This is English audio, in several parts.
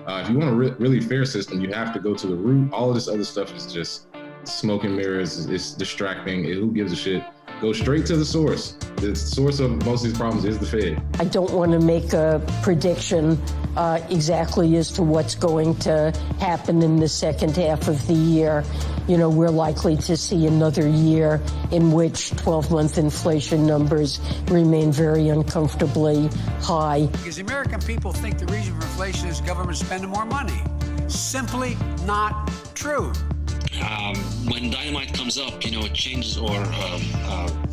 If you want a really fair system, you have to go to the root. All of this other stuff is just smoke and mirrors. It's distracting. Who gives a shit? Go straight to the source. The source of most of these problems is the Fed. I don't want to make a prediction exactly as to what's going to happen in the second half of the year. You know, we're likely to see another year in which 12-month inflation numbers remain very uncomfortably high. Because the American people think the reason for inflation is government spending more money. Simply not true. When dynamite comes up, you know, it changes, or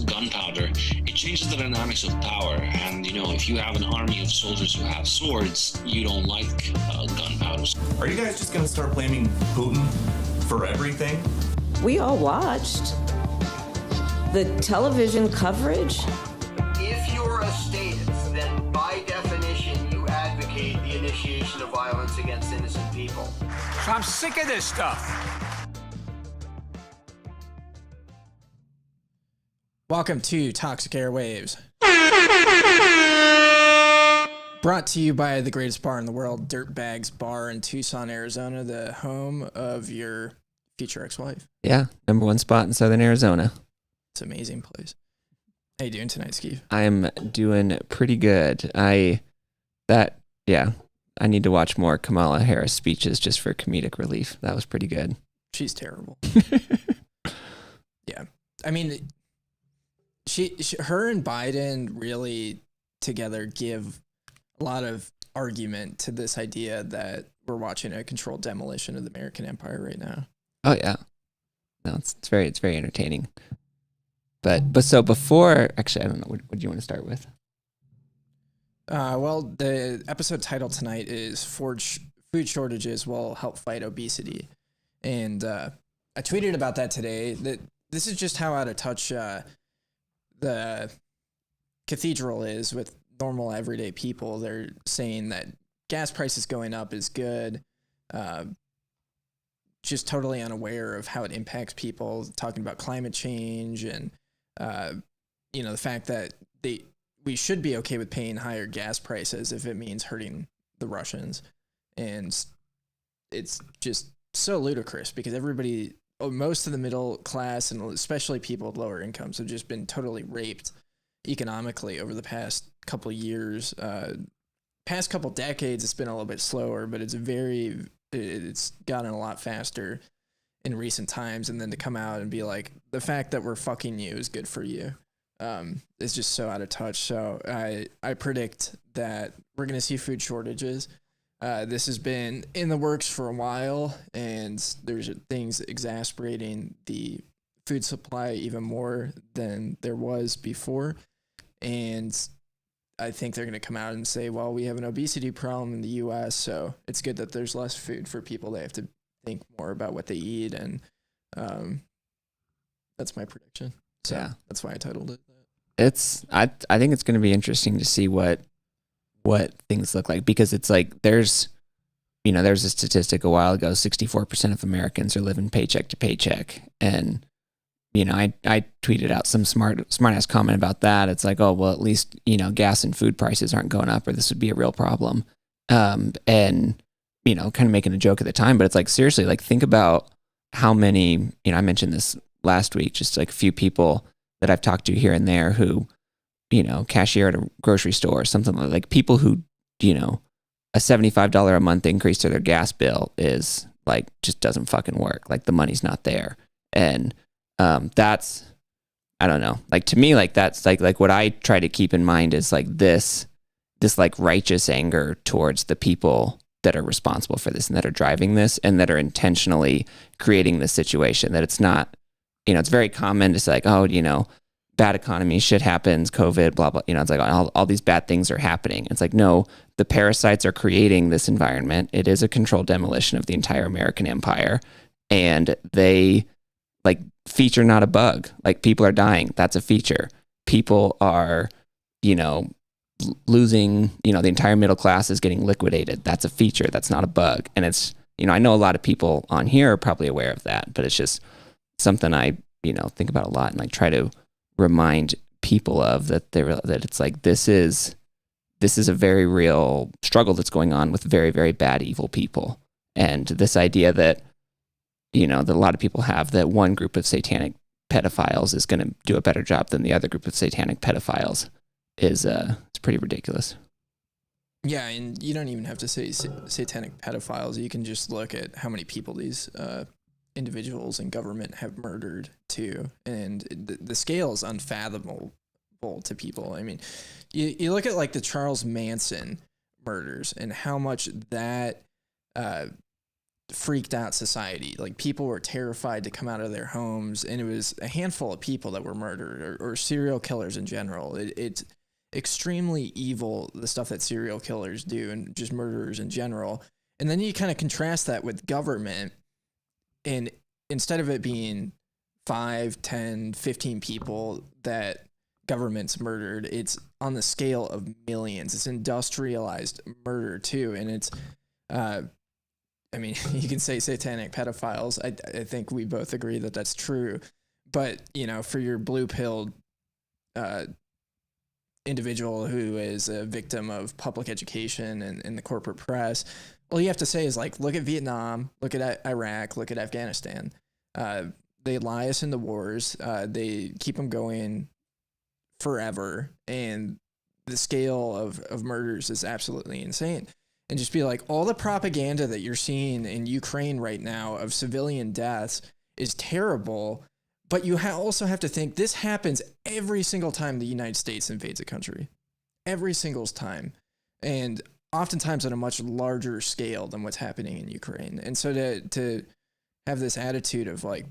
gunpowder, it changes the dynamics of power. And, you know, if you have an army of soldiers who have swords, you don't like gunpowder. Are you guys just going to start blaming Putin for everything? We all watched the television coverage. If you're a statist, then by definition, you advocate the initiation of violence against innocent people. So I'm sick of this stuff. Welcome to Toxic Airwaves. Brought to you by the greatest bar in the world, Dirtbags Bar in Tucson, Arizona, the home of your future ex-wife. Yeah, #1 spot in Southern Arizona. It's an amazing place. How you doing tonight, Skeeve? I'm doing pretty good. I need to watch more Kamala Harris speeches just for comedic relief. That was pretty good. She's terrible. Yeah. I mean, her and Biden really together give a lot of argument to this idea that we're watching a controlled demolition of the American empire right now. Oh yeah, no, it's very entertaining. But so before, actually, I don't know. What do you want to start with? Well, the episode title tonight is "Food Shortages Will Help Fight Obesity," and I tweeted about that today. That this is just how out of touch the cathedral is with normal everyday people. They're saying that gas prices going up is good, just totally unaware of how it impacts people, talking about climate change and the fact that we should be okay with paying higher gas prices if it means hurting the Russians. And it's just so ludicrous because most of the middle class and especially people with lower incomes have just been totally raped economically over the past couple of years. Past couple decades, it's been a little bit slower, but it's gotten a lot faster in recent times. And then to come out and be like, the fact that we're fucking you is good for you, is just so out of touch. So I predict that we're going to see food shortages. This has been in the works for a while, and there's things exacerbating the food supply even more than there was before. And I think they're going to come out and say, well, we have an obesity problem in the U.S., so it's good that there's less food for people. They have to think more about what they eat, and that's my prediction. So yeah, that's why I titled it that. I think it's going to be interesting to see what things look like, because it's like there's a statistic a while ago, 64% of Americans are living paycheck to paycheck. And, I tweeted out some smart ass comment about that. It's like, oh, well, at least, gas and food prices aren't going up, or this would be a real problem. And, kind of making a joke at the time, but it's like, seriously, like think about how many, I mentioned this last week, just like a few people that I've talked to here and there who, cashier at a grocery store or something, like people who, a $75 a month increase to their gas bill is like, just doesn't fucking work. Like the money's not there. And that's, I don't know, like to me, like that's like what I try to keep in mind is like this like righteous anger towards the people that are responsible for this and that are driving this and that are intentionally creating this situation, that it's not, it's very common to say like, oh, bad economy, shit happens, COVID, blah, blah. It's like all these bad things are happening. It's like, no, the parasites are creating this environment. It is a controlled demolition of the entire American empire. And they like feature, not a bug. Like people are dying. That's a feature. People are, losing, the entire middle class is getting liquidated. That's a feature. That's not a bug. And it's, I know a lot of people on here are probably aware of that, but it's just something I, think about a lot and like try to remind people of that it's like, this is this is a very real struggle that's going on with very, very bad, evil people. And this idea that, that a lot of people have, that one group of satanic pedophiles is going to do a better job than the other group of satanic pedophiles is it's pretty ridiculous. Yeah, and you don't even have to say satanic pedophiles. You can just look at how many people these individuals in government have murdered too, and the scale is unfathomable to people. I mean, you look at like the Charles Manson murders and how much that freaked out society. Like, people were terrified to come out of their homes, and it was a handful of people that were murdered, or serial killers in general. It's extremely evil, the stuff that serial killers do, and just murderers in general. And then you kind of contrast that with government, and instead of it being 5, 10, 15 people that government's murdered, it's on the scale of millions. It's industrialized murder too. And it's I mean, you can say satanic pedophiles. I think we both agree that that's true. But, for your blue-pilled individual who is a victim of public education and the corporate press, all you have to say is, like, look at Vietnam, look at Iraq, look at Afghanistan. They lie us into wars. They keep them going forever. And the scale of murders is absolutely insane. And just be like, all the propaganda that you're seeing in Ukraine right now of civilian deaths is terrible. But you also have to think this happens every single time the United States invades a country. Every single time. And oftentimes on a much larger scale than what's happening in Ukraine. And so to have this attitude of like,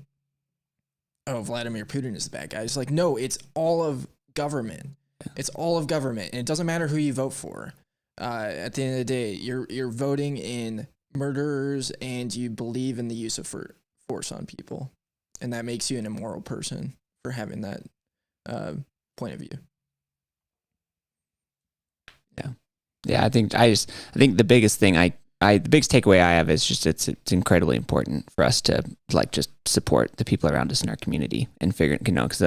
oh, Vladimir Putin is the bad guy. It's like, no, it's all of government. It's all of government. And it doesn't matter who you vote for. At the end of the day, you're voting in murderers, and you believe in the use of force on people. And that makes you an immoral person for having that point of view. Yeah. I think the biggest thing the biggest takeaway I have is just it's incredibly important for us to like just support the people around us in our community and figure, because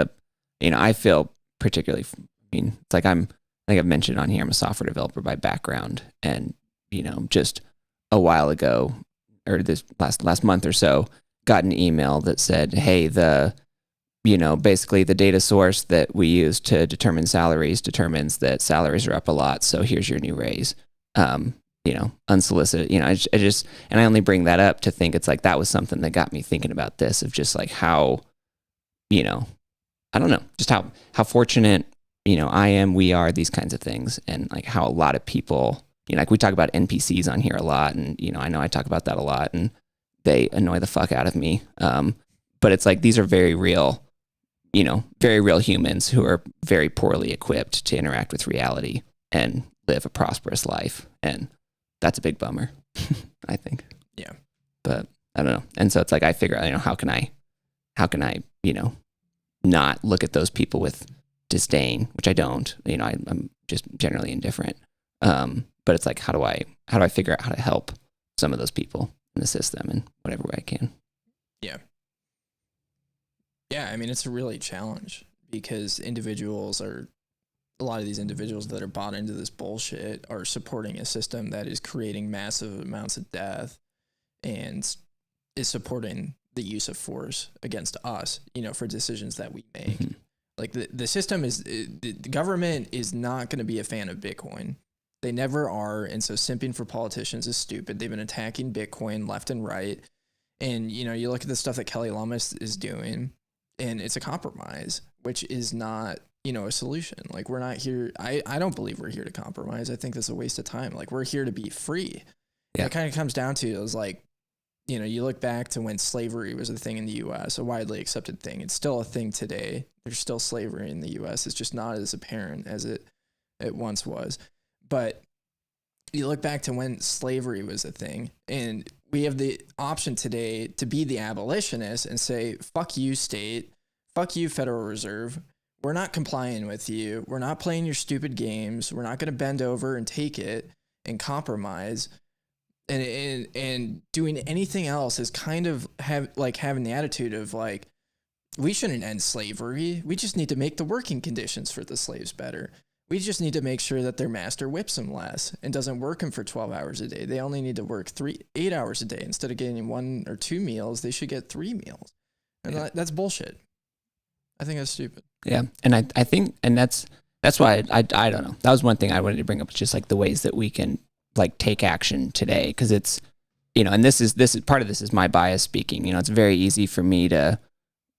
I feel particularly, it's like I think I've mentioned on here, I'm a software developer by background, and just a while ago, or this last month or so, got an email that said, hey, basically the data source that we use to determine salaries determines that salaries are up a lot, so here's your new raise. Unsolicited. I just, and I only bring that up to think it's like that was something that got me thinking about this, of just like how, I don't know, just how fortunate we are, these kinds of things, and like how a lot of people, like we talk about NPCs on here a lot, and I know I talk about that a lot, and they annoy the fuck out of me. But it's like these are very real humans who are very poorly equipped to interact with reality and live a prosperous life, and that's a big bummer, I think. Yeah. But I don't know, and so it's like I figure out, how can I, not look at those people with disdain, which I don't, I'm just generally indifferent. But it's like, how do I figure out how to help some of those people and assist them in whatever way I can? Yeah. Yeah. I mean, it's a really challenge, because a lot of these individuals that are bought into this bullshit are supporting a system that is creating massive amounts of death and is supporting the use of force against us, for decisions that we make. Mm-hmm. Like the system the government is not going to be a fan of Bitcoin. They never are. And so simping for politicians is stupid. They've been attacking Bitcoin left and right. And, you look at the stuff that Kelly Lummis is doing, and it's a compromise, which is not, a solution. Like, we're not here. I don't believe we're here to compromise. I think that's a waste of time. Like, we're here to be free. Yeah. It kind of comes down to, it was like, you look back to when slavery was a thing in the U.S., a widely accepted thing. It's still a thing today. There's still slavery in the U.S. It's just not as apparent as it once was. But you look back to when slavery was a thing, and we have the option today to be the abolitionist and say, fuck you, state. Fuck you, Federal Reserve. We're not complying with you. We're not playing your stupid games. We're not going to bend over and take it and compromise. And doing anything else is kind of having the attitude of like, we shouldn't end slavery. We just need to make the working conditions for the slaves better. We just need to make sure that their master whips them less and doesn't work them for 12 hours a day. They only need to work 8 hours a day. Instead of getting 1 or 2 meals, they should get 3 meals. And that's bullshit. I think that's stupid. Yeah. And I think, and that's why I don't know. That was one thing I wanted to bring up, just like the ways that we can like take action today. Cause it's, you know, and this is part of this is my bias speaking. You know, it's very easy for me to,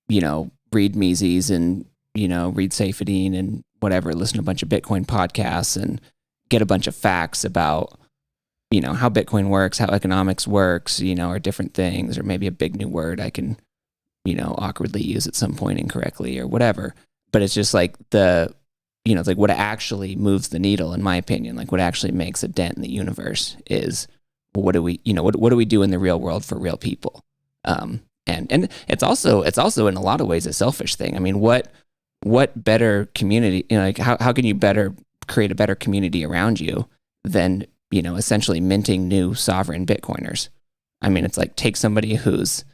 you know, read Mises and, you know, read Saifedean and whatever, listen to a bunch of Bitcoin podcasts and get a bunch of facts about, you know, how Bitcoin works, how economics works, you know, or different things, or maybe a big new word I can, you know, awkwardly use at some point incorrectly or whatever. But it's just like you know, it's like what actually moves the needle, in my opinion, like what actually makes a dent in the universe is, well, what do we do in the real world for real people? And it's also in a lot of ways a selfish thing. I mean, what better community, you know, like how can you better create a better community around you than, you know, essentially minting new sovereign Bitcoiners? I mean, it's like take somebody who's,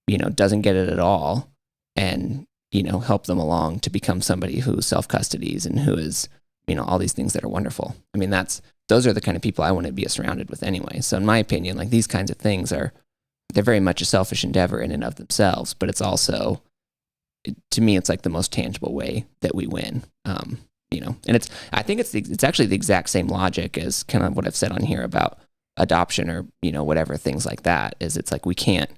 you know, doesn't get it at all and, you know, help them along to become somebody who self-custodies and who is, you know, all these things that are wonderful. I mean, those are the kind of people I want to be surrounded with anyway. So in my opinion, like these kinds of things they're very much a selfish endeavor in and of themselves, but it's also, to me, it's like the most tangible way that we win. You know, and I think it's actually the exact same logic as kind of what I've said on here about adoption or, you know, whatever, things like that. Is it's like we can't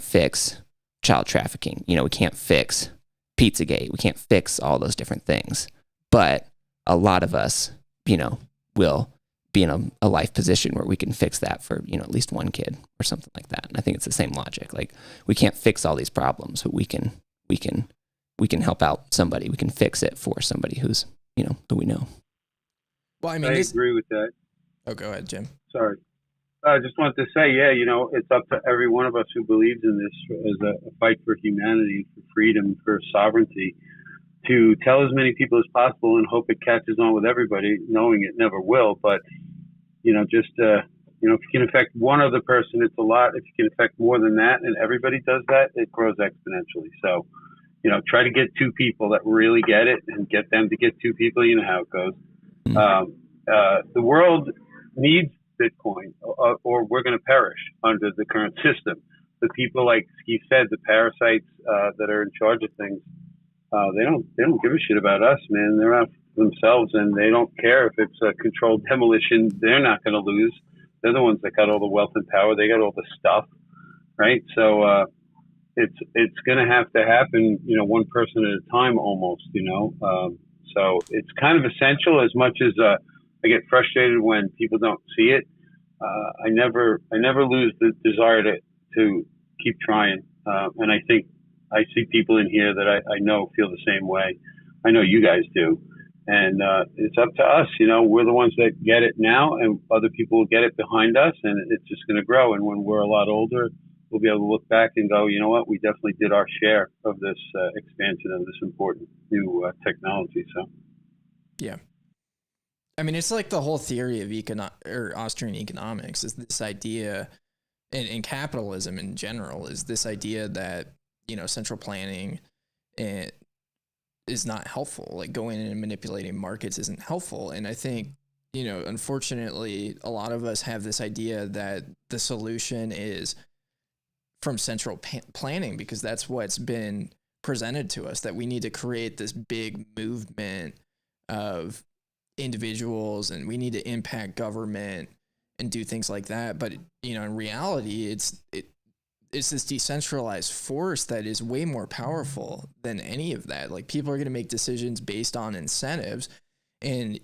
fix child trafficking. You know, we can't fix Pizzagate. We can't fix all those different things. But a lot of us, you know, will be in a life position where we can fix that for, you know, at least one kid or something like that. And I think it's the same logic. Like we can't fix all these problems, but we can help out somebody. We can fix it for somebody who's, you know, who we know. Well, I mean, I agree with that. Oh, go ahead, Jim. Sorry. I just wanted to say, yeah, you know, it's up to every one of us who believes in this as a fight for humanity, for freedom, for sovereignty, to tell as many people as possible and hope it catches on with everybody, knowing it never will. But, you know, just, you know, if you can affect one other person, it's a lot. If you can affect more than that and everybody does that, it grows exponentially. So, you know, try to get 2 people that really get it and get them to get 2 people. You know how it goes. The world needs Bitcoin or we're going to perish under the current system. The people, like Steve said, the parasites that are in charge of things, they don't give a shit about us, man. They're out for themselves and they don't care if it's a controlled demolition. They're not going to lose. They're the ones that got all the wealth and power. They got all the stuff, right? So it's going to have to happen, you know, one person at a time almost, you know. So it's kind of essential. As much as I get frustrated when people don't see it, I never lose the desire to keep trying. And I think I see people in here that I know feel the same way. I know you guys do. And it's up to us, you know, we're the ones that get it now and other people will get it behind us and it's just going to grow. And when we're a lot older, we'll be able to look back and go, you know what, we definitely did our share of this expansion of this important new technology. So, yeah. I mean, it's like the whole theory of Austrian economics is this idea, and capitalism in general is this idea that, you know, central planning is not helpful. Like going in and manipulating markets isn't helpful. And I think, you know, unfortunately, a lot of us have this idea that the solution is from central planning because that's what's been presented to us, that we need to create this big movement of individuals and we need to impact government and do things like that. But, you know, in reality, it's this decentralized force that is way more powerful than any of that. Like people are going to make decisions based on incentives and,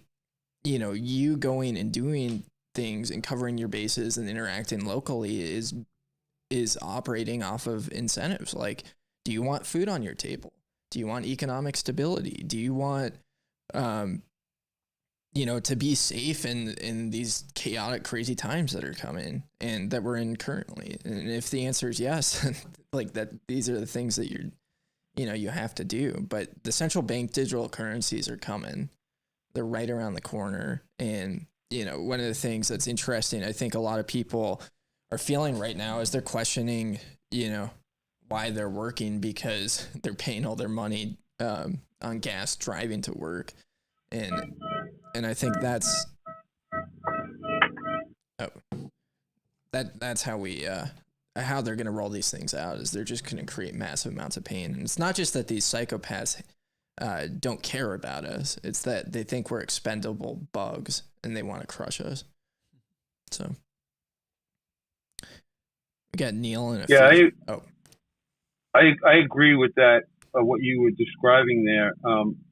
you know, you going and doing things and covering your bases and interacting locally is operating off of incentives. Like, do you want food on your table? Do you want economic stability? Do you want, you know, to be safe in these chaotic, crazy times that are coming and that we're in currently? And if the answer is yes, like that, these are the things that you have to do. But the central bank digital currencies are coming. They're right around the corner. And, you know, one of the things that's interesting, I think a lot of people are feeling right now is they're questioning, you know, why they're working because they're paying all their money on gas driving to work. and I think that's that's how we how they're going to roll these things out, is they're just going to create massive amounts of pain. And it's not just that these psychopaths don't care about us, it's that they think we're expendable bugs and they want to crush us. So we got Neil and I agree with that, what you were describing there.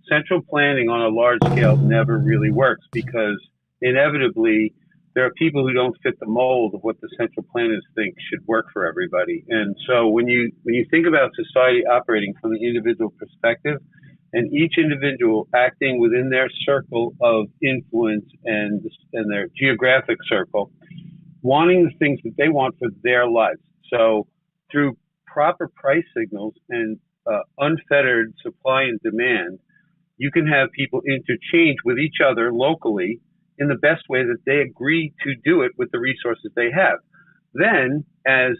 Central planning on a large scale never really works because inevitably there are people who don't fit the mold of what the central planners think should work for everybody. And so when you think about society operating from the individual perspective, and each individual acting within their circle of influence and their geographic circle, wanting the things that they want for their lives. So through proper price signals and unfettered supply and demand, you can have people interchange with each other locally in the best way that they agree to do it with the resources they have. Then, as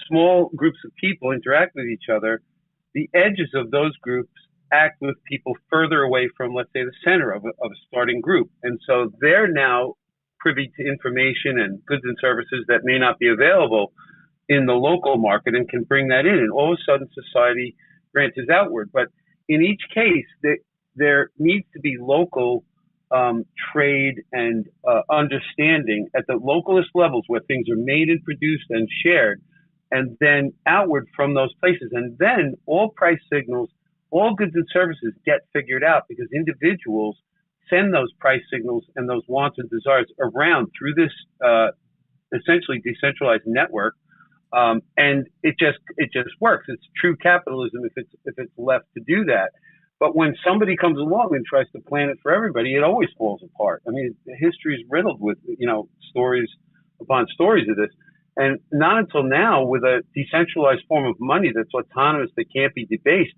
small groups of people interact with each other, the edges of those groups act with people further away from, let's say, the center of a starting group. And so they're now privy to information and goods and services that may not be available in the local market and can bring that in. And all of a sudden, society branches outward. But in each case, there needs to be local trade and understanding at the localist levels where things are made and produced and shared, and then outward from those places. And then all price signals, all goods and services get figured out because individuals send those price signals and those wants and desires around through this essentially decentralized network. And it just works. It's true capitalism if it's left to do that. But when somebody comes along and tries to plan it for everybody, it always falls apart. I mean, history is riddled with, stories upon stories of this. And not until now, with a decentralized form of money that's autonomous, that can't be debased,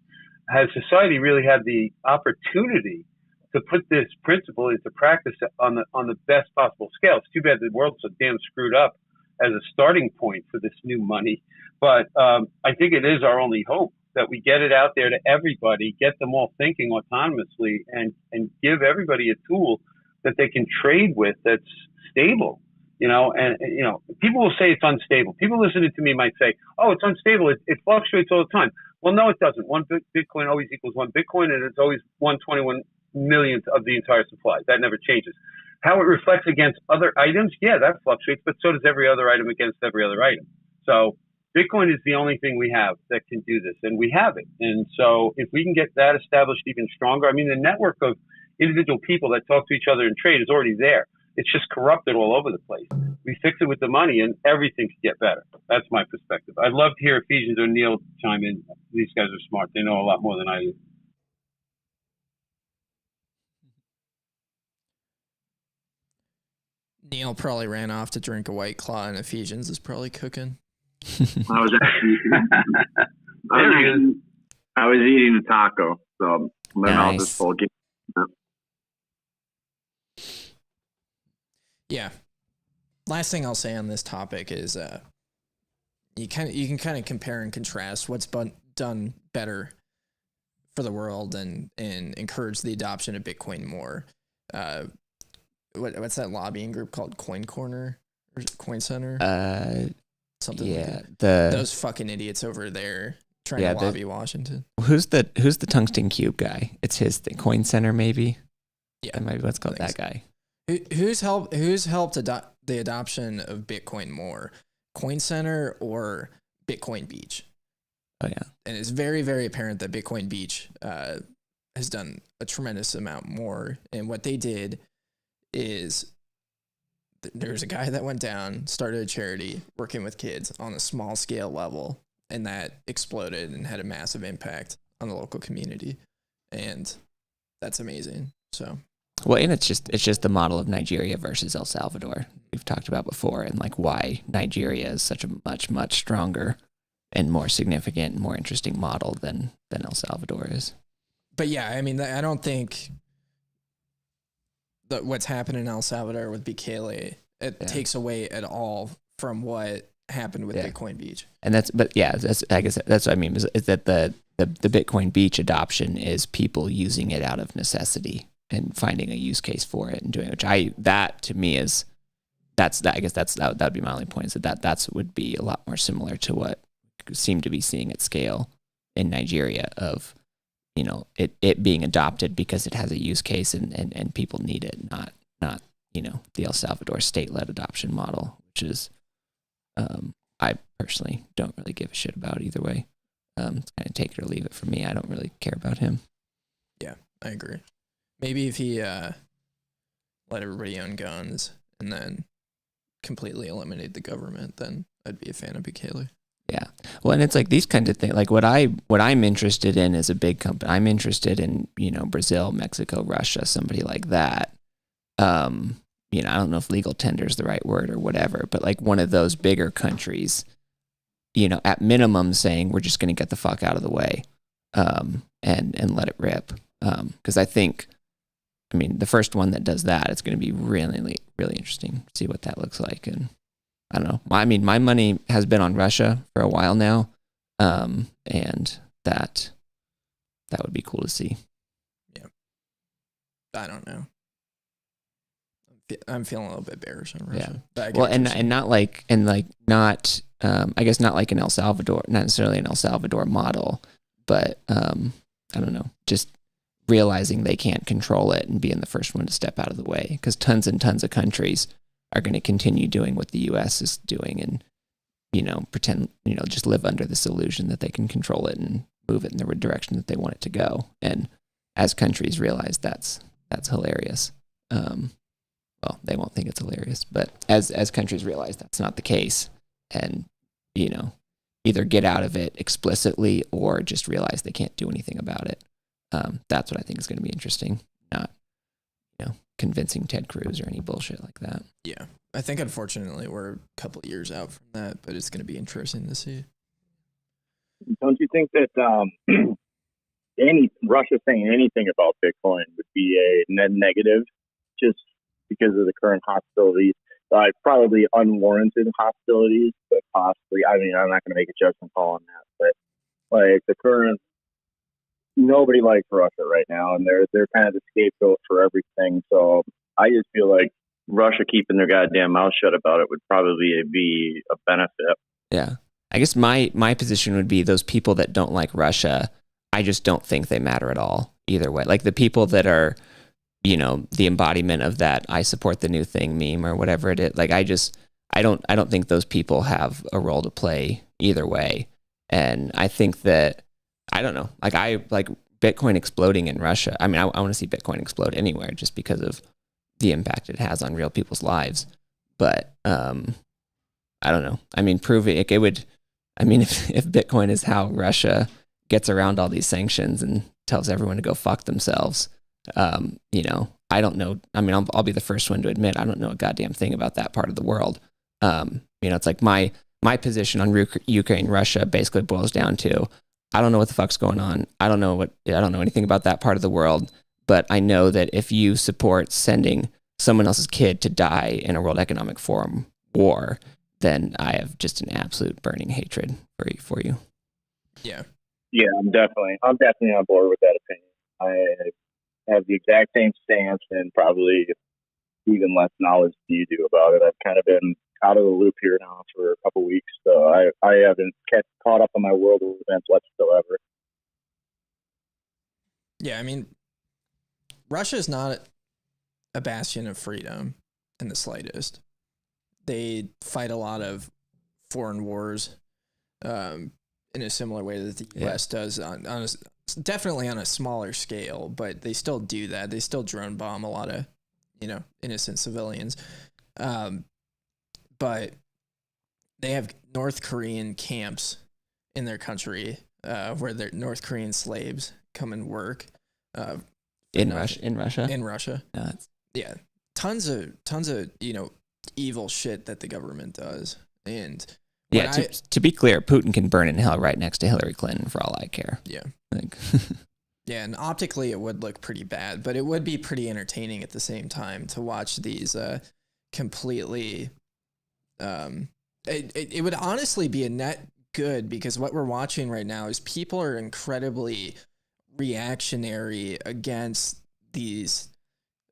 has society really had the opportunity to put this principle into practice on the best possible scale. It's too bad the world's so damn screwed up as a starting point for this new money. But I think it is our only hope that we get it out there to everybody, get them all thinking autonomously, and give everybody a tool that they can trade with that's stable. And people will say it's unstable. People listening to me might say, oh, it's unstable. It fluctuates all the time. Well, no, it doesn't. One Bitcoin always equals one Bitcoin, and it's always 1/21 millionth of the entire supply. That never changes. How it reflects against other items, yeah, that fluctuates, but so does every other item against every other item. So Bitcoin is the only thing we have that can do this, and we have it. And so if we can get that established even stronger, I mean, the network of individual people that talk to each other and trade is already there. It's just corrupted all over the place. We fix it with the money, and everything can get better. That's my perspective. I'd love to hear Ephesians or Neil chime in. These guys are smart. They know a lot more than I do. Neil probably ran off to drink a White Claw, and Ephesians is probably cooking. I was eating a taco, so then I'll just full get. Yeah. Last thing I'll say on this topic is you can kind of compare and contrast what's done better for the world and encourage the adoption of Bitcoin more. What's that lobbying group called? Coin Corner or Coin Center? Something like that. Those fucking idiots over there trying to lobby Washington. Who's the tungsten cube guy? It's his thing. Coin Center, maybe. Yeah, maybe let's call it that guy. Who's helped the adoption of Bitcoin more, Coin Center or Bitcoin Beach? Oh yeah, and it's very, very apparent that Bitcoin Beach has done a tremendous amount more. And what they did is there's a guy that went down, started a charity working with kids on a small scale level, and that exploded and had a massive impact on the local community. And that's amazing. So, well, and it's just the model of Nigeria versus El Salvador we've talked about before, and like why Nigeria is such a much stronger and more significant and more interesting model than El Salvador is. But yeah, I mean, I don't think that what's happened in El Salvador with Bukele, takes away at all from what happened with Bitcoin Beach. And that's I guess that's what I mean is that the Bitcoin Beach adoption is people using it out of necessity and finding a use case for it and doing it, that to me is that'd be my only point, is that would be a lot more similar to what seem to be seeing at scale in Nigeria of, it being adopted because it has a use case and people need it, not the El Salvador state-led adoption model, which is I personally don't really give a shit about either way. It's kind of take it or leave it for me. I don't really care about him. Yeah, I agree. Maybe if he let everybody own guns and then completely eliminate the government, then I'd be a fan of Bukele. Yeah. Well, and it's like these kinds of things, like what I'm interested in is a big company. I'm interested in, Brazil, Mexico, Russia, somebody like that. I don't know if legal tender is the right word or whatever, but like one of those bigger countries, at minimum saying we're just going to get the fuck out of the way, and let it rip. Because I think, the first one that does that, it's going to be really, really interesting to see what that looks like. And I don't know. My money has been on Russia for a while now, and that would be cool to see. Yeah. I don't know. I'm feeling a little bit bearish on Russia. Yeah. Well, I guess not like an El Salvador, not necessarily an El Salvador model, but I don't know, just realizing they can't control it and being the first one to step out of the way, because tons and tons of countries are going to continue doing what the U.S. is doing and, pretend, just live under this illusion that they can control it and move it in the direction that they want it to go. And as countries realize that's hilarious. Well, they won't think it's hilarious, but as countries realize that's not the case, and, either get out of it explicitly or just realize they can't do anything about it. That's what I think is going to be interesting, not, convincing Ted Cruz or any bullshit like that. Yeah. I think unfortunately we're a couple of years out from that, but it's going to be interesting to see. Don't you think that Russia saying anything about Bitcoin would be a net negative, just because of the current hostilities? Probably unwarranted hostilities, but possibly. I'm not going to make a judgment call on that, but the current, nobody likes Russia right now, and they're kind of the scapegoat for everything. So I just feel like Russia keeping their goddamn mouth shut about it would probably be a benefit. Yeah. I guess my position would be those people that don't like Russia, I just don't think they matter at all either way. Like the people that are, the embodiment of that I support the new thing meme or whatever it is. Like I don't think those people have a role to play either way. And I think that, I don't know, like Bitcoin exploding in Russia. I want to see Bitcoin explode anywhere just because of the impact it has on real people's lives. But I don't know. Prove it. It would. If Bitcoin is how Russia gets around all these sanctions and tells everyone to go fuck themselves, I don't know. I'll be the first one to admit I don't know a goddamn thing about that part of the world. It's like my position on Ukraine, Russia basically boils down to, I don't know what the fuck's going on. I don't know anything about that part of the world, but I know that if you support sending someone else's kid to die in a World Economic Forum war, then I have just an absolute burning hatred for you. Yeah. Yeah, I'm definitely on board with that opinion. I have the exact same stance and probably even less knowledge than you do about it. I've kind of been out of the loop here now for a couple weeks, so I haven't caught up on my world events whatsoever. Yeah, Russia is not a bastion of freedom in the slightest. They fight a lot of foreign wars in a similar way that the U.S. does, definitely on a smaller scale, but they still do that. They still drone bomb a lot of, innocent civilians. But they have North Korean camps in their country where their North Korean slaves come and work. In Russia? In Russia. Yeah. Tons of, evil shit that the government does. And yeah, to be clear, Putin can burn in hell right next to Hillary Clinton for all I care. Yeah. Yeah, and optically it would look pretty bad, but it would be pretty entertaining at the same time to watch these completely... It would honestly be a net good, because what we're watching right now is people are incredibly reactionary against these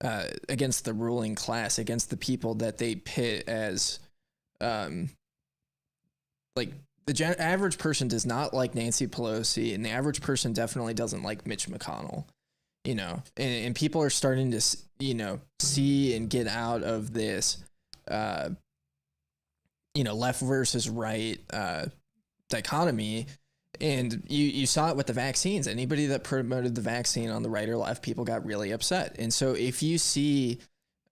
against the ruling class, against the people that they pit as, like the average person does not like Nancy Pelosi, and the average person definitely doesn't like Mitch McConnell, you know, and people are starting to, you know, see and get out of this, you know, left versus right dichotomy. And you saw it with the vaccines. Anybody that promoted the vaccine on the right or left, people got really upset. And so if you see,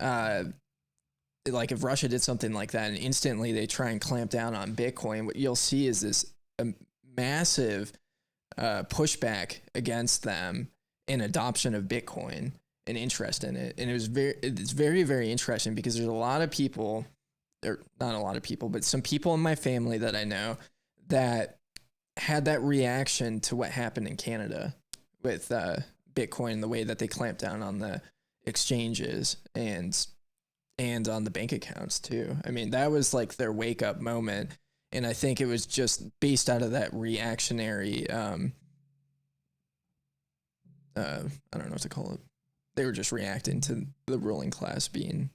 like if Russia did something like that and instantly they try and clamp down on Bitcoin, what you'll see is this massive pushback against them and adoption of Bitcoin and interest in it. And it's very, very interesting because there's a lot of people, or not a lot of people, but some people in my family that I know that had that reaction to what happened in Canada with Bitcoin, the way that they clamped down on the exchanges and on the bank accounts too. I mean, that was like their wake up moment. And I think it was just based out of that reactionary, I don't know what to call it. They were just reacting to the ruling class being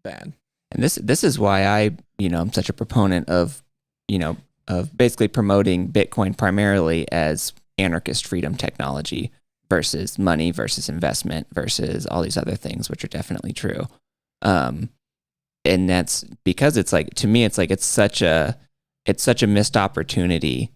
bad. And this is why I, you know, I'm such a proponent of, you know, of basically promoting Bitcoin primarily as anarchist freedom technology versus money versus investment versus all these other things, which are definitely true. And that's because it's like, to me, it's like, it's such a missed opportunity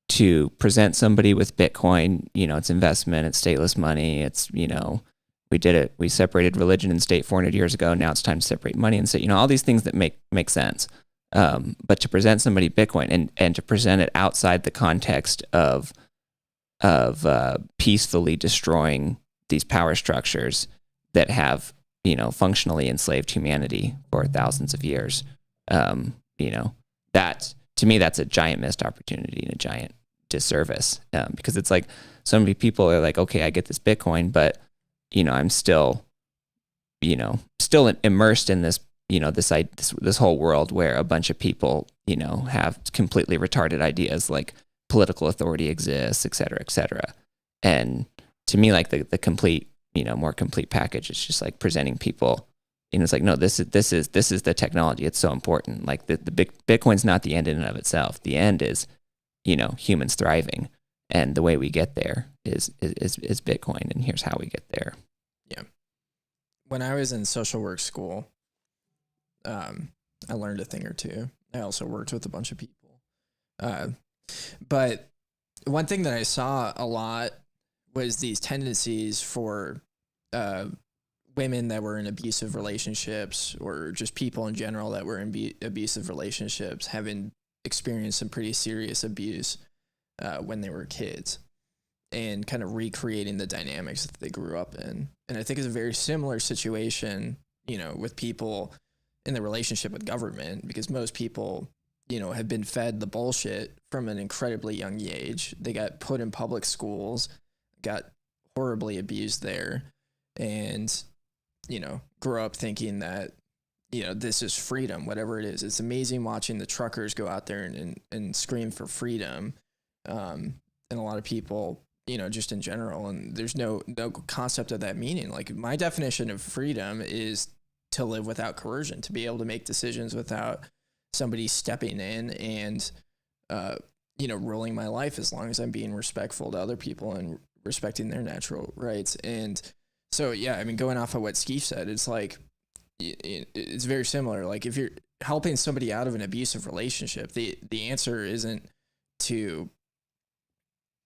to present somebody with Bitcoin. You know, it's investment, it's stateless money. It's, you know, we separated religion and state 400 years ago. Now it's time to separate money and state, you know, all these things that make sense. But to present somebody Bitcoin and to present it outside the context of peacefully destroying these power structures that have, you know, functionally enslaved humanity for thousands of years, you know, that to me, that's a giant missed opportunity and a giant disservice, because it's like so many people are like, okay, I get this Bitcoin, but, you know, I'm still immersed in this, you know, this whole world where a bunch of people, you know, have completely retarded ideas like political authority exists, et cetera, et cetera. And to me, like the complete, you know, more complete package is just like presenting people, you know, it's like, no, this is the technology. It's so important. Like the Bitcoin's not the end in and of itself. The end is, you know, humans thriving. And the way we get there is Bitcoin. And here's how we get there. Yeah. When I was in social work school, I learned a thing or two. I also worked with a bunch of people. But one thing that I saw a lot was these tendencies for women that were in abusive relationships, or just people in general that were in abusive relationships, having experienced some pretty serious abuse when they were kids, and kind of recreating the dynamics that they grew up in. And I think it's a very similar situation, you know, with people in the relationship with government, because most people, you know, have been fed the bullshit from an incredibly young age. They got put in public schools, got horribly abused there, and, you know, grew up thinking that, you know, this is freedom, whatever it is. It's amazing watching the truckers go out there and scream for freedom. And a lot of people, you know, just in general, and there's no concept of that meaning. Like, my definition of freedom is to live without coercion, to be able to make decisions without somebody stepping in and, you know, ruling my life, as long as I'm being respectful to other people and respecting their natural rights. And so, yeah, I mean, going off of what Skeef said, it's like, it's very similar. Like, if you're helping somebody out of an abusive relationship, the answer isn't to,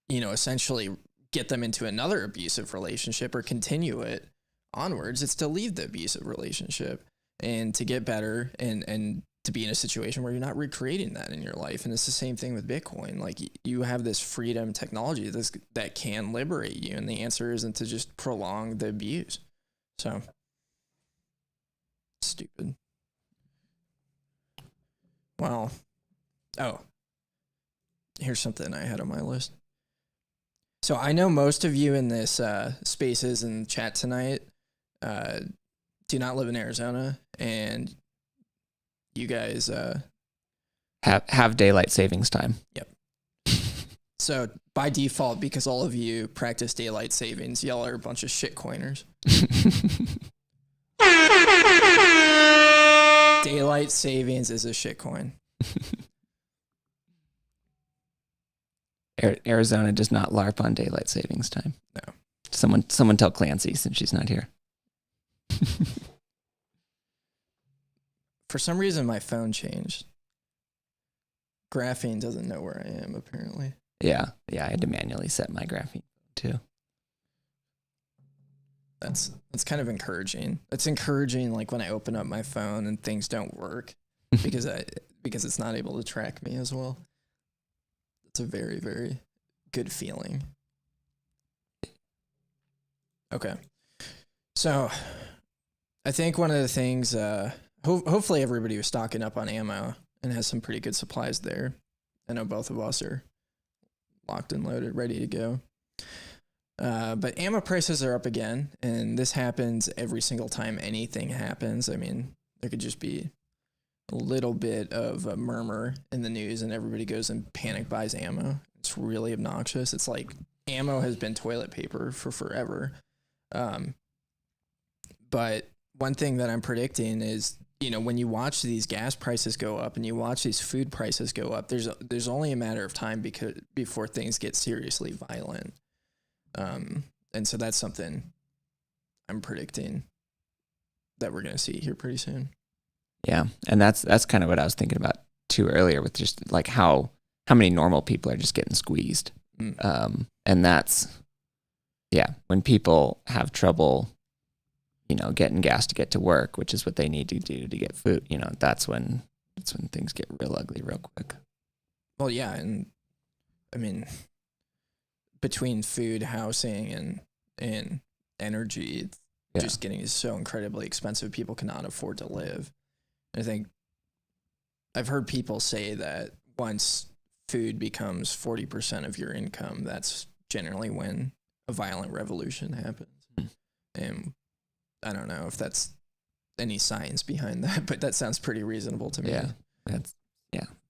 you know, essentially get them into another abusive relationship or continue it onwards. It's to leave the abusive relationship and to get better and to be in a situation where you're not recreating that in your life. And it's the same thing with Bitcoin. Like, you have this freedom technology that can liberate you, and the answer isn't to just prolong the abuse. So stupid. Well, here's something I had on my list. So I know most of you in this spaces and chat tonight do not live in Arizona, and you guys have daylight savings time. Yep. So by default, because all of you practice daylight savings, y'all are a bunch of shitcoiners. Daylight savings is a shitcoin. Arizona does not LARP on daylight savings time. No. Someone tell Clancy since she's not here. For some reason, my phone changed. Graphene doesn't know where I am, apparently. Yeah, I had to manually set my graphene too. That's kind of encouraging. It's encouraging, like when I open up my phone and things don't work because it's not able to track me as well. It's a very, very good feeling. Okay, so I think one of the things, hopefully everybody was stocking up on ammo and has some pretty good supplies there. I know both of us are locked and loaded, ready to go. But ammo prices are up again, and this happens every single time anything happens. I mean, there could just be a little bit of a murmur in the news, and everybody goes and panic buys ammo. It's really obnoxious. It's like ammo has been toilet paper for forever. But one thing that I'm predicting is, when you watch these gas prices go up and you watch these food prices go up, there's only a matter of time before things get seriously violent. And so that's something I'm predicting that we're going to see here pretty soon. Yeah, and that's kind of what I was thinking about too earlier, with just like how many normal people are just getting squeezed. And that's, when people have trouble, getting gas to get to work, which is what they need to do to get food, that's when things get real ugly real quick. Well, yeah, and I mean, between food, housing, and energy, it's just getting so incredibly expensive. People cannot afford to live. I think I've heard people say that once food becomes 40% of your income, that's generally when a violent revolution happens. And I don't know if that's any science behind that, but that sounds pretty reasonable to me. Yeah, that's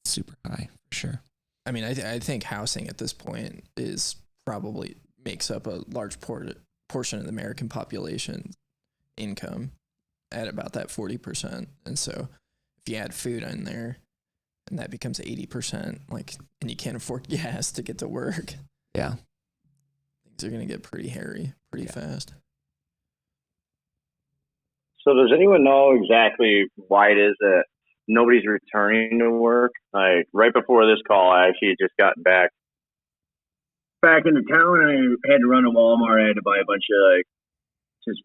super high for sure. I mean, I think housing at this point is probably makes up a large portion of the American population income at about that 40%. And so if you add food in there and that becomes 80%, and you can't afford gas to get to work. Yeah. Things are going to get pretty hairy pretty fast. So does anyone know exactly why it is that nobody's returning to work? Like right before this call, I actually had just gotten back into town, and I had to run to Walmart. I had to buy a bunch of just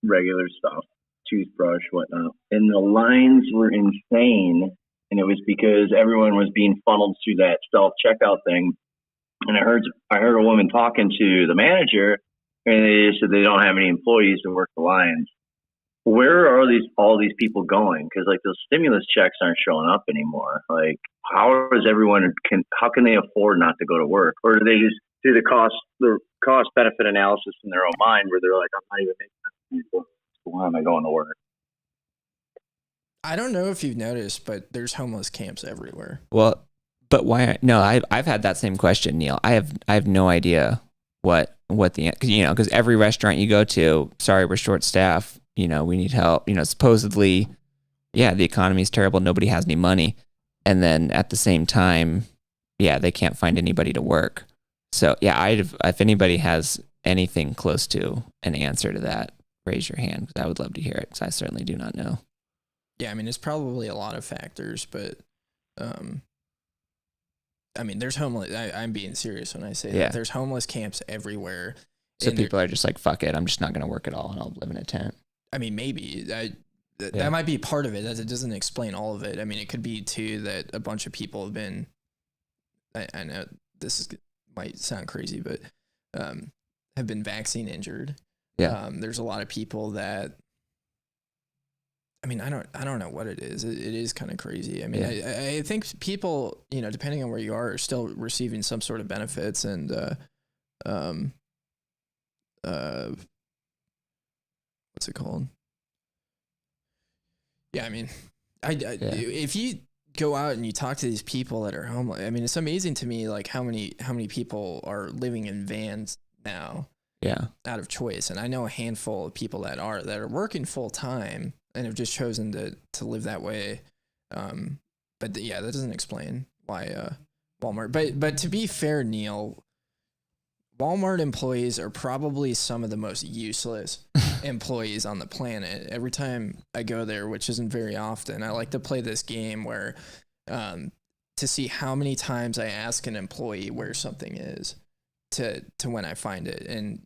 regular stuff, toothbrush, whatnot. And the lines were insane. And it was because everyone was being funneled through that self-checkout thing. And I heard a woman talking to the manager, and they said they don't have any employees to work the lines. Where are all these people going? Because those stimulus checks aren't showing up anymore. How can they afford not to go to work? Or do they just do the cost benefit analysis in their own mind, where they're like, I'm not even making this, so why am I going to work? I don't know if you've noticed, but there's homeless camps everywhere. Well, but why? No, I've had that same question, Neil. I have no idea what the, because every restaurant you go to, sorry, we're short staffed. We need help. Supposedly, the economy's terrible. Nobody has any money. And then at the same time, they can't find anybody to work. So if anybody has anything close to an answer to that, raise your hand, because I would love to hear it, because I certainly do not know. Yeah, I mean, it's probably a lot of factors, but I mean, there's homeless. I'm being serious when I say that. There's homeless camps everywhere. So people are just like, fuck it, I'm just not going to work at all, and I'll live in a tent. I mean, maybe. That might be part of it. It doesn't explain all of it. I mean, it could be, too, that a bunch of people have been, I know this might sound crazy, but have been vaccine injured. Yeah. There's a lot of people that, I mean, I don't know what it is. It is kind of crazy. I mean, I think people, depending on where you are still receiving some sort of benefits, and what's it called? Yeah, I mean, if you go out and you talk to these people that are homeless, I mean, it's amazing to me, how many people are living in vans now. out of choice. And I know a handful of people that are working full time and have just chosen to live that way. But that doesn't explain why Walmart. But to be fair, Neil, Walmart employees are probably some of the most useless employees on the planet. Every time I go there, which isn't very often, I like to play this game where to see how many times I ask an employee where something is to when I find it. And,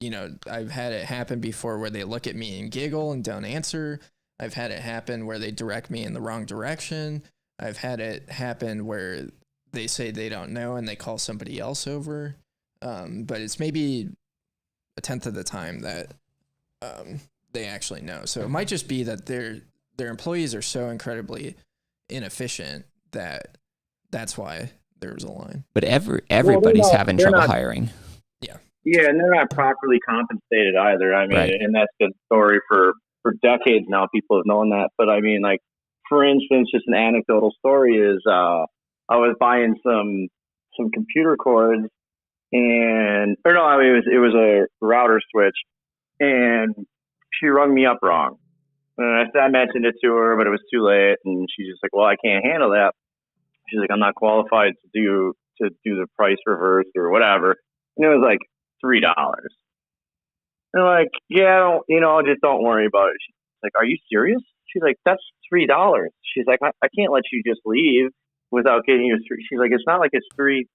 I've had it happen before where they look at me and giggle and don't answer. I've had it happen where they direct me in the wrong direction. I've had it happen where they say they don't know and they call somebody else over. But it's maybe a tenth of the time that they actually know. So it might just be that their employees are so incredibly inefficient that that's why there was a line. But everybody's having trouble hiring. Yeah, and they're not properly compensated either. I mean, and that's been a story for decades now. People have known that. But I mean, like, for instance, just an anecdotal story is I was buying some computer cords, it was a router switch, and she rung me up wrong. And I mentioned it to her, but it was too late, and she's just like, "Well, I can't handle that." She's like, "I'm not qualified to do the price reverse or whatever." And it was like $3. And I'm like, "Yeah, just don't worry about it." She's like, "Are you serious?" She's like, "That's $3." She's like, I can't let you just leave without getting your three. She's like, "It's not like it's 30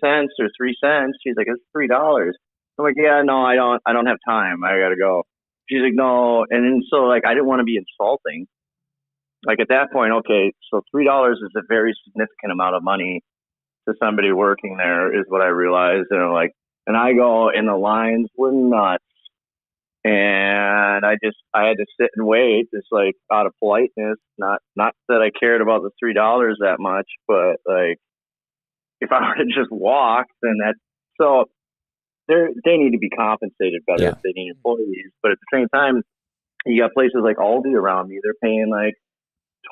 cents or 3 cents." She's like, "It's $3." I'm like, "Yeah, no, I don't have time. I gotta go." She's like, "No." And then so like, I didn't want to be insulting. Like at that point, okay, so $3 is a very significant amount of money to somebody working there, is what I realized. And I'm like, and I go, and the lines were nuts. And I had to sit and wait, just like out of politeness. Not that I cared about the $3 that much, but like, if I were to just walk, then they need to be compensated better if they need employees. But at the same time, you got places like Aldi around me. They're paying like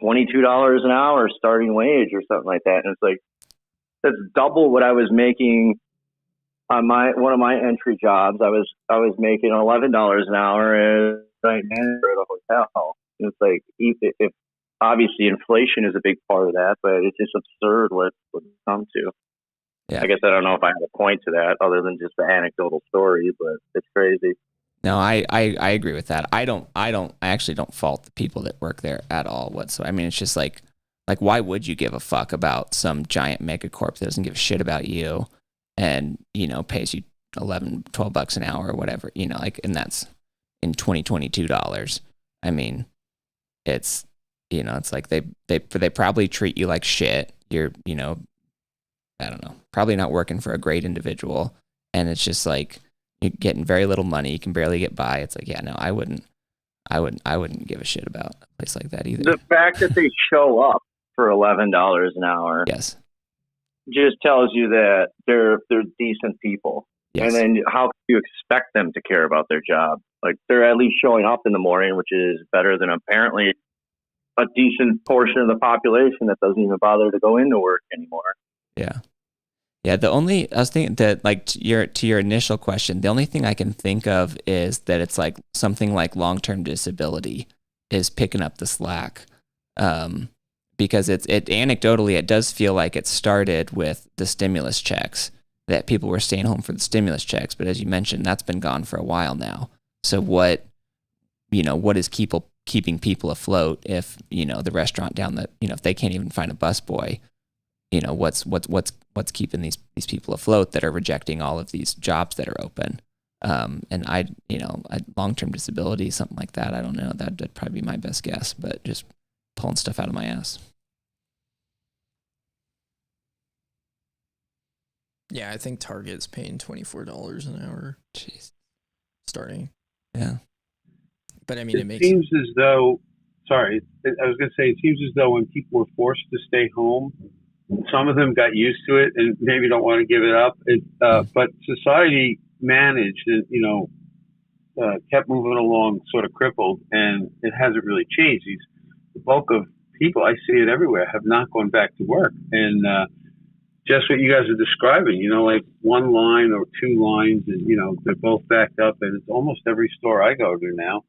$22 an hour starting wage or something like that. And it's like, that's double what I was making on one of my entry jobs. I was making $11 an hour as night manager at a hotel. And it's like, if obviously inflation is a big part of that, but it's just absurd what it's come to. Yeah. I guess I don't know if I have a point to that other than just the anecdotal story, but it's crazy. No, I agree with that. I actually don't fault the people that work there at all whatsoever. I mean, it's just like why would you give a fuck about some giant megacorp that doesn't give a shit about you and, pays you $11-12 an hour or whatever, and that's in 2022 dollars. I mean, it's, it's like they probably treat you like shit. You're, I don't know, probably not working for a great individual. And it's just like, you're getting very little money. You can barely get by. It's like, yeah, no, I wouldn't give a shit about a place like that either. The fact that they show up for $11 an hour, yes, just tells you that they're decent people. Yes. And then how can you expect them to care about their job? Like, they're at least showing up in the morning, which is better than apparently a decent portion of the population that doesn't even bother to go into work anymore. Yeah. Yeah, I was thinking that, like, to your initial question, the only thing I can think of is that it's like something like long-term disability is picking up the slack, because it anecdotally it does feel like it started with the stimulus checks, that people were staying home for the stimulus checks, but as you mentioned, that's been gone for a while now. So what is keeping people afloat if the restaurant down the if they can't even find a busboy? What's keeping these people afloat that are rejecting all of these jobs that are open? And long-term disability, something like that. I don't know. That'd probably be my best guess, but just pulling stuff out of my ass. Yeah, I think Target's paying $24 an hour. Jeez. Starting. Yeah. But I mean, it seems as though, I was going to say, it seems as though when people were forced to stay home, some of them got used to it and maybe don't want to give it up. But society managed and, kept moving along sort of crippled, and it hasn't really changed. The bulk of people, I see it everywhere, have not gone back to work. And just what you guys are describing. You know, like one line or two lines, and you know they're both backed up, and it's almost every store I go to now.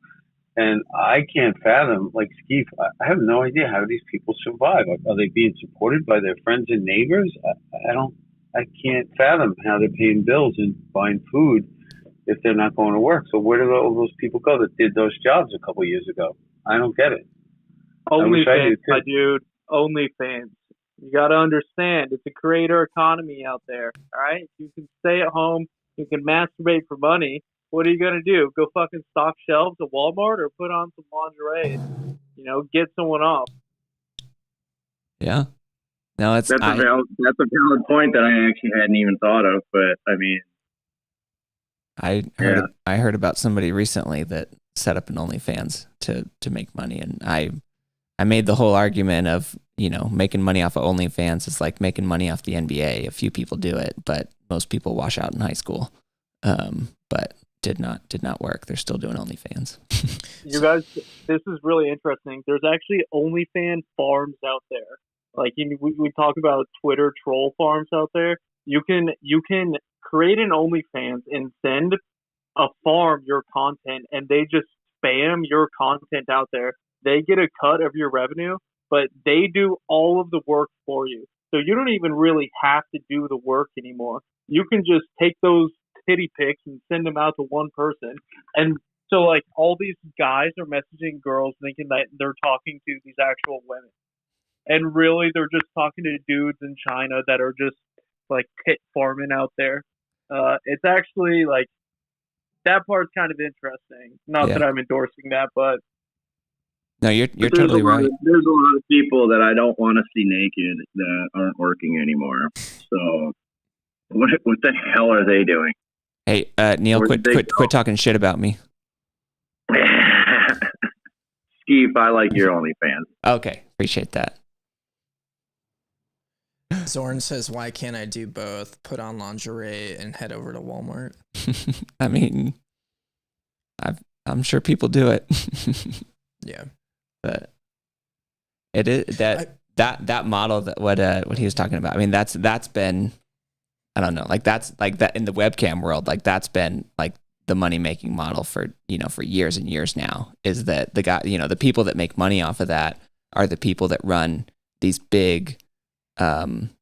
And I can't fathom, like Skeef, I have no idea how these people survive. Are they being supported by their friends and neighbors? I can't fathom how they're paying bills and buying food if they're not going to work. So where do all those people go that did those jobs a couple of years ago? I don't get it. OnlyFans, my dude. OnlyFans. You got to understand, it's a creator economy out there. All right, you can stay at home, you can masturbate for money. What are you gonna do? Go fucking stock shelves at Walmart or put on some lingerie? You know, get someone off. Yeah. No, that's a valid point that I actually hadn't even thought of. But I mean, I heard about somebody recently that set up an OnlyFans to make money, and I made the whole argument of, you know, making money off of OnlyFans is like making money off the NBA. A few people do it, but most people wash out in high school. But did not work. They're still doing OnlyFans. You guys, this is really interesting. There's actually OnlyFans farms out there. Like we talk about Twitter troll farms out there. You can create an OnlyFans and send a farm your content, and they just spam your content out there. They get a cut of your revenue, but they do all of the work for you. So you don't even really have to do the work anymore. You can just take those titty pics and send them out to one person. And so like all these guys are messaging girls thinking that they're talking to these actual women. And really they're just talking to dudes in China that are just like pit farming out there. It's actually like, that part's kind of interesting. Not that I'm endorsing that, but no, you're totally right. There's a lot of people that I don't want to see naked that aren't working anymore. So what the hell are they doing? Hey, Neil, quit talking shit about me. Skeef, I like your OnlyFans. Okay, appreciate that. Zorn says, why can't I do both? Put on lingerie and head over to Walmart. I mean, I'm sure people do it. Yeah. But it is that model that what he was talking about. I mean, that's been, I don't know, like that's like that in the webcam world, like that's been like the money making model for years and years now, is that the guy, the people that make money off of that are the people that run these big account.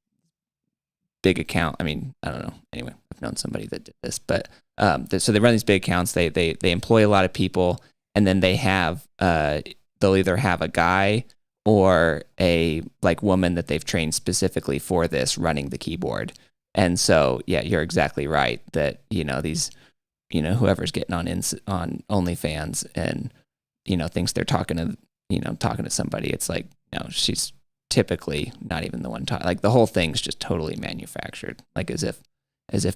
I mean, I don't know. Anyway, I've known somebody that did this, but so they run these big accounts. They employ a lot of people, and then they have they'll either have a guy or a like woman that they've trained specifically for this running the keyboard. And so, yeah, you're exactly right that these whoever's getting on OnlyFans and thinks they're talking to somebody, it's like, no, she's typically not even the one talking. Like the whole thing's just totally manufactured, like as if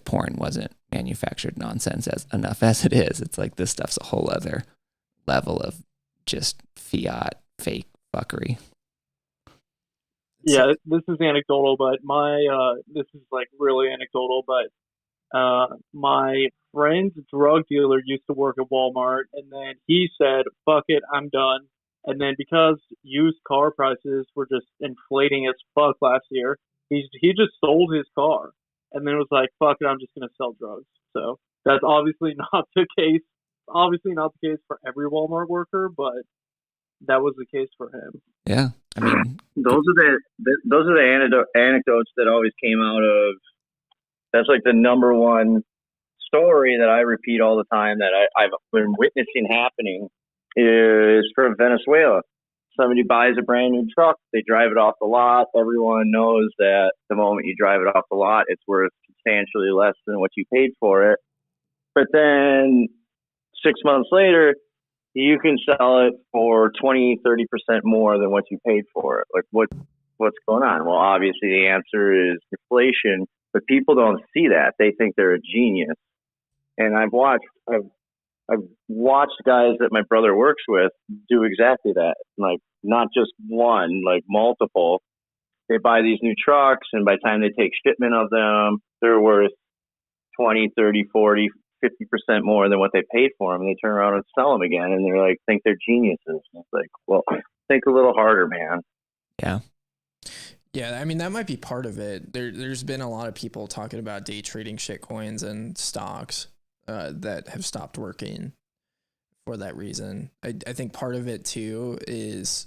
porn wasn't manufactured nonsense enough as it is. It's like this stuff's a whole other level of just fiat fake fuckery. Yeah, this is anecdotal, but this is like really anecdotal, but my friend's drug dealer used to work at Walmart, and then he said, fuck it, I'm done. And then because used car prices were just inflating as fuck last year, he just sold his car, and then was like, fuck it, I'm just going to sell drugs. So that's obviously not the case. Obviously not the case for every Walmart worker, but that was the case for him. Yeah, I mean, those are the anecdotes that always came out of. That's like the number one story that I repeat all the time that I've been witnessing happening is from Venezuela. Somebody buys a brand new truck, they drive it off the lot. Everyone knows that the moment you drive it off the lot, it's worth substantially less than what you paid for it. But then 6 months later, you can sell it for 20, 30% more than what you paid for it. Like what's going on? Well, obviously the answer is inflation, but people don't see that. They think they're a genius. And I've watched guys that my brother works with do exactly that. Like not just one, like multiple. They buy these new trucks, and by the time they take shipment of them, they're worth 20, 30, 40, 50% more than what they paid for them. And they turn around and sell them again, and they're like, think they're geniuses. It's like, well, think a little harder, man. Yeah. Yeah, I mean, that might be part of it. There's been a lot of people talking about day trading shit coins and stocks that have stopped working for that reason. I think part of it too is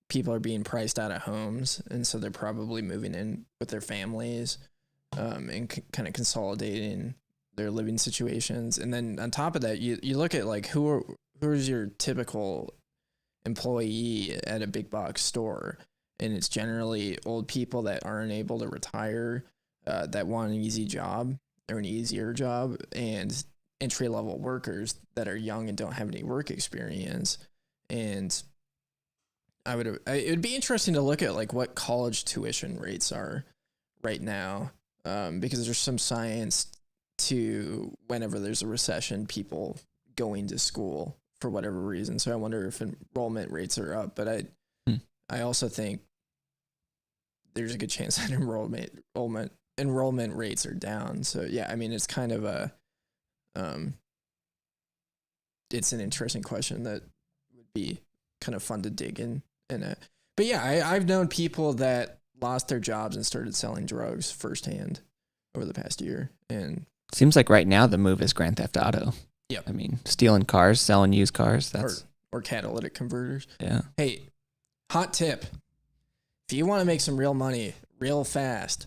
people are being priced out of homes, and so they're probably moving in with their families and kind of consolidating their living situations. And then on top of that, you look at like who's your typical employee at a big box store, and it's generally old people that aren't able to retire, that want an easy job or an easier job, and entry level workers that are young and don't have any work experience. And it would be interesting to look at like what college tuition rates are right now, because there's some science to whenever there's a recession, people going to school for whatever reason. So I wonder if enrollment rates are up, but I also think there's a good chance that enrollment rates are down. So yeah, I mean, it's kind of it's an interesting question that would be kind of fun to dig in it. But yeah, I've known people that lost their jobs and started selling drugs firsthand over the past year. And seems like right now the move is Grand Theft Auto. Yep. I mean, stealing cars, selling used cars. That's or catalytic converters. Yeah. Hey, hot tip. If you want to make some real money real fast,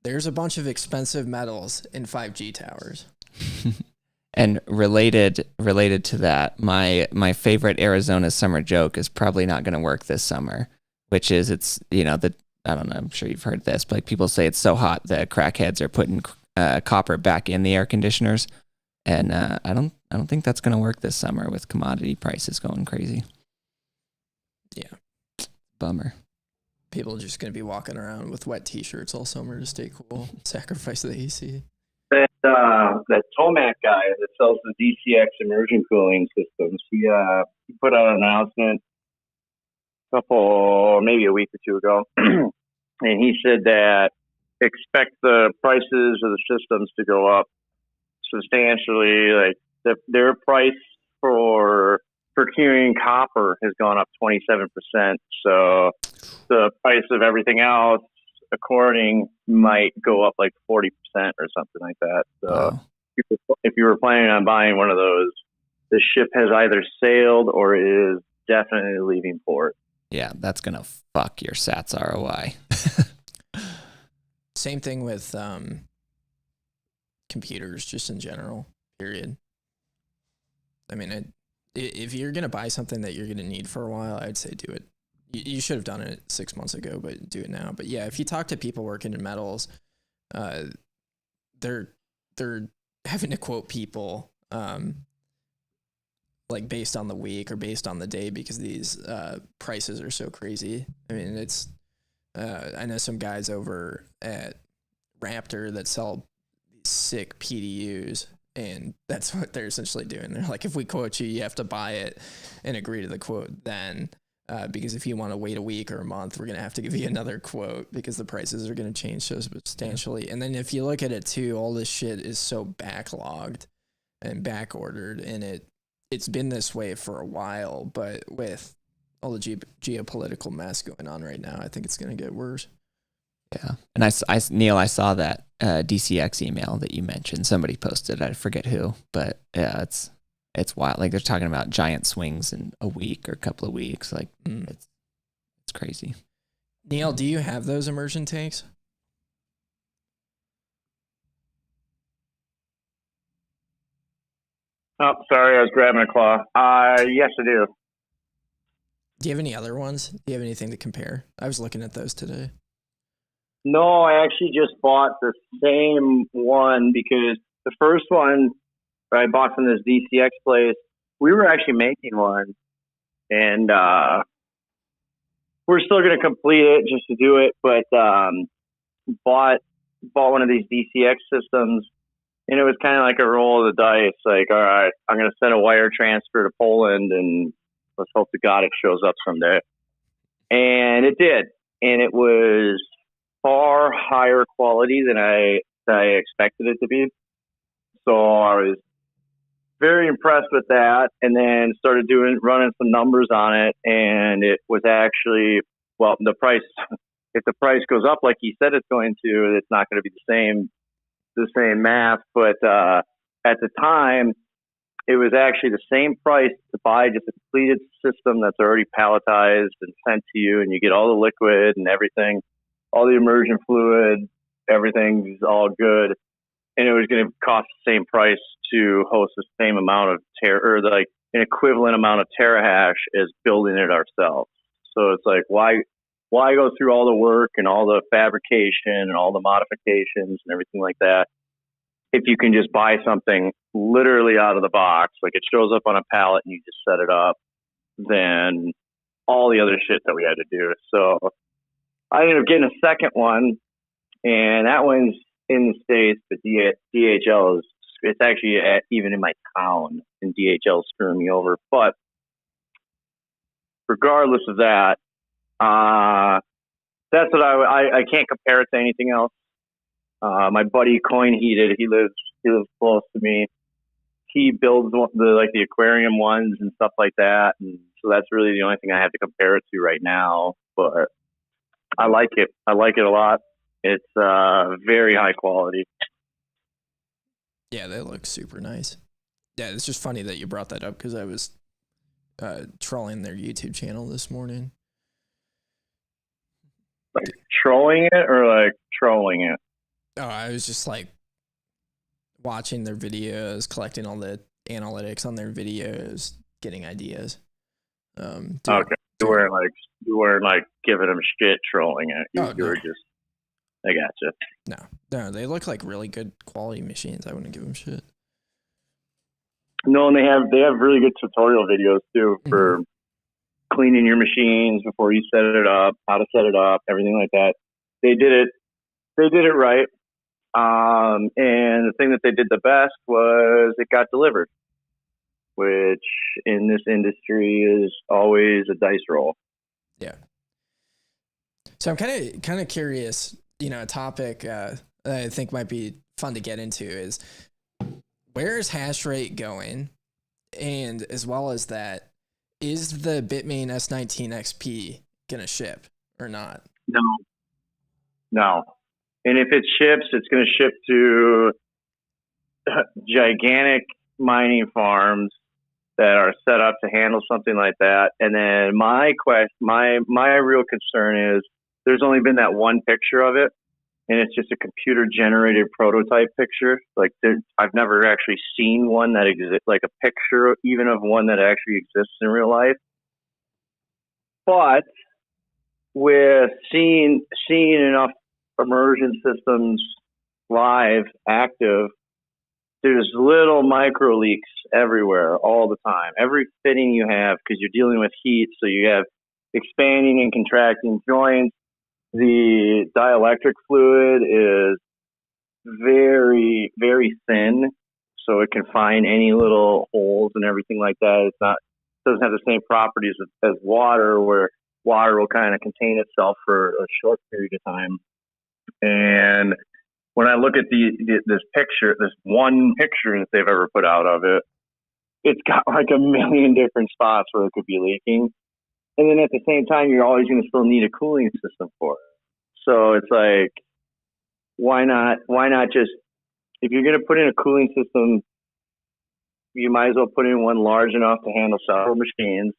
there's a bunch of expensive metals in 5G towers. And related to that, my favorite Arizona summer joke is probably not going to work this summer, which is I don't know, I'm sure you've heard this, but like people say it's so hot that crackheads are putting copper back in the air conditioners, and I don't think that's going to work this summer with commodity prices going crazy. Yeah, bummer. People are just going to be walking around with wet T-shirts all summer to stay cool, sacrifice the AC. That Tomac guy that sells the DCX immersion cooling systems, he put out an announcement maybe a week or two ago, and he said that expect the prices of the systems to go up substantially. Like their price for procuring copper has gone up 27%. So the price of everything else, according, might go up like 40% or something like that. So wow. If you were planning on buying one of those, the ship has either sailed or is definitely leaving port. Yeah, that's gonna fuck your Sats ROI. Same thing with computers, just in general. Period. I mean, if you're gonna buy something that you're gonna need for a while, I'd say do it. You should have done it 6 months ago, but do it now. But yeah, if you talk to people working in metals, they're having to quote people like based on the week or based on the day because these prices are so crazy. I mean, it's I know some guys over at Raptor that sell these sick PDUs, and that's what they're essentially doing. They're like, if we quote you, you have to buy it and agree to the quote then. Because if you want to wait a week or a month, we're going to have to give you another quote because the prices are going to change so substantially. And then if you look at it too, all this shit is so backlogged and back ordered, and it's been this way for a while, but with all the geopolitical mess going on right now, I think it's going to get worse. Yeah. And Neil, I saw that DCX email that you mentioned. Somebody posted, I forget who, but yeah, it's wild. Like they're talking about giant swings in a week or a couple of weeks. Like it's crazy. Neil, do you have those immersion tanks? Oh, sorry, I was grabbing a claw. Yes, I do. Do you have any other ones? Do you have anything to compare? I was looking at those today. No, I actually just bought the same one because the first one I bought from this DCX place, we were actually making one, and we're still going to complete it just to do it, but bought one of these DCX systems, and it was kind of like a roll of the dice. Like, all right, I'm going to send a wire transfer to Poland, and let's hope to God it shows up someday. And it did, and it was far higher quality than I expected it to be. So I was very impressed with that, and then started running some numbers on it, and it was actually, well, the price if the price goes up like he said it's going to, it's not going to be the same math. But at the time, it was actually the same price to buy just a completed system that's already palletized and sent to you, and you get all the liquid and everything, all the immersion fluid, everything's all good, and it was going to cost the same price to host the same amount of or like an equivalent amount of terahash as building it ourselves. So it's like, why go through all the work and all the fabrication and all the modifications and everything like that if you can just buy something literally out of the box, like it shows up on a pallet and you just set it up, than all the other shit that we had to do. So I ended up getting a second one, and that one's in the States, but DHL it's actually even in my town, and DHL screwing me over. But regardless of that, that's what I can't compare it to anything else. My buddy Coin Heated, he lives close to me. He builds the aquarium ones and stuff like that, and so that's really the only thing I have to compare it to right now. But I like it. I like it a lot. It's very high quality. Yeah, they look super nice. Yeah, it's just funny that you brought that up because I was trolling their YouTube channel this morning. Like trolling it or like trolling it? Oh, I was just like watching their videos, collecting all the analytics on their videos, getting ideas. Okay, you weren't like giving them shit, trolling it. You were just. I gotcha. No, they look like really good quality machines. I wouldn't give them shit. No, and they have really good tutorial videos too for cleaning your machines before you set it up, how to set it up, everything like that. They did it right. And the thing that they did the best was it got delivered, which in this industry is always a dice roll. Yeah. So I'm kind of curious. You know, a topic I think might be fun to get into is where is hash rate going, and as well as that, is the Bitmain S19 XP gonna ship or not? No. And if it ships, it's going to ship to gigantic mining farms that are set up to handle something like that. And then my real concern is there's only been that one picture of it, and it's just a computer generated prototype picture. Like I've never actually seen one that exists, like a picture even of one that actually exists in real life. But with seeing enough immersion systems live, active, there's little micro leaks everywhere all the time. Every fitting you have, because you're dealing with heat, so you have expanding and contracting joints. The dielectric fluid is very, very thin, so it can find any little holes and everything like that. Doesn't have the same properties as water, where water will kind of contain itself for a short period of time. And when I look at this picture, this one picture that they've ever put out of it, it's got like a million different spots where it could be leaking. And then at the same time, you're always going to still need a cooling system for it. So it's like, why not just, if you're going to put in a cooling system, you might as well put in one large enough to handle several machines.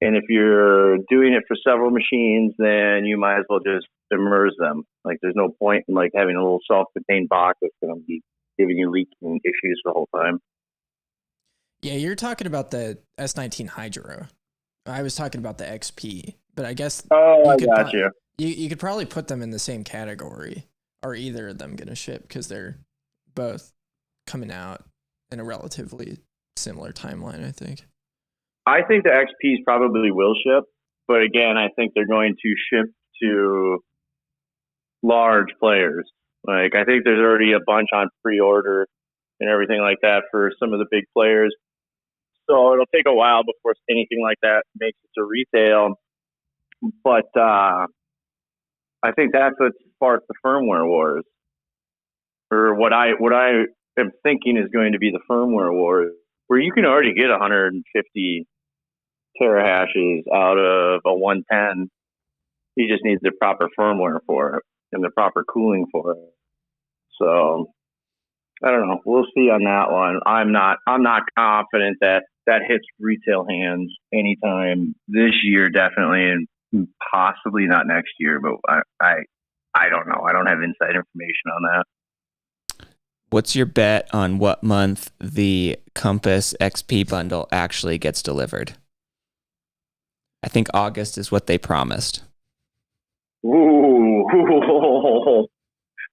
And if you're doing it for several machines, then you might as well just immerse them. Like there's no point in like having a little self-contained box that's going to be giving you leaking issues the whole time. Yeah, you're talking about the S19 Hydro. I was talking about the XP, but I guess I got you. You could probably put them in the same category. Are either of them going to ship? Because they're both coming out in a relatively similar timeline, I think. I think the XPs probably will ship, but again, I think they're going to ship to large players. Like I think there's already a bunch on pre-order and everything like that for some of the big players. So it'll take a while before anything like that makes it to retail. But I think that's what sparked the firmware wars, or what I am thinking is going to be the firmware wars, where you can already get 150 terahashes out of a 110. You just need the proper firmware for it and the proper cooling for it. So I don't know. We'll see on that one. I'm not confident that hits retail hands anytime this year, definitely, and possibly not next year. But I don't know. I don't have inside information on that. What's your bet on what month the Compass XP bundle actually gets delivered? I think August is what they promised. Ooh,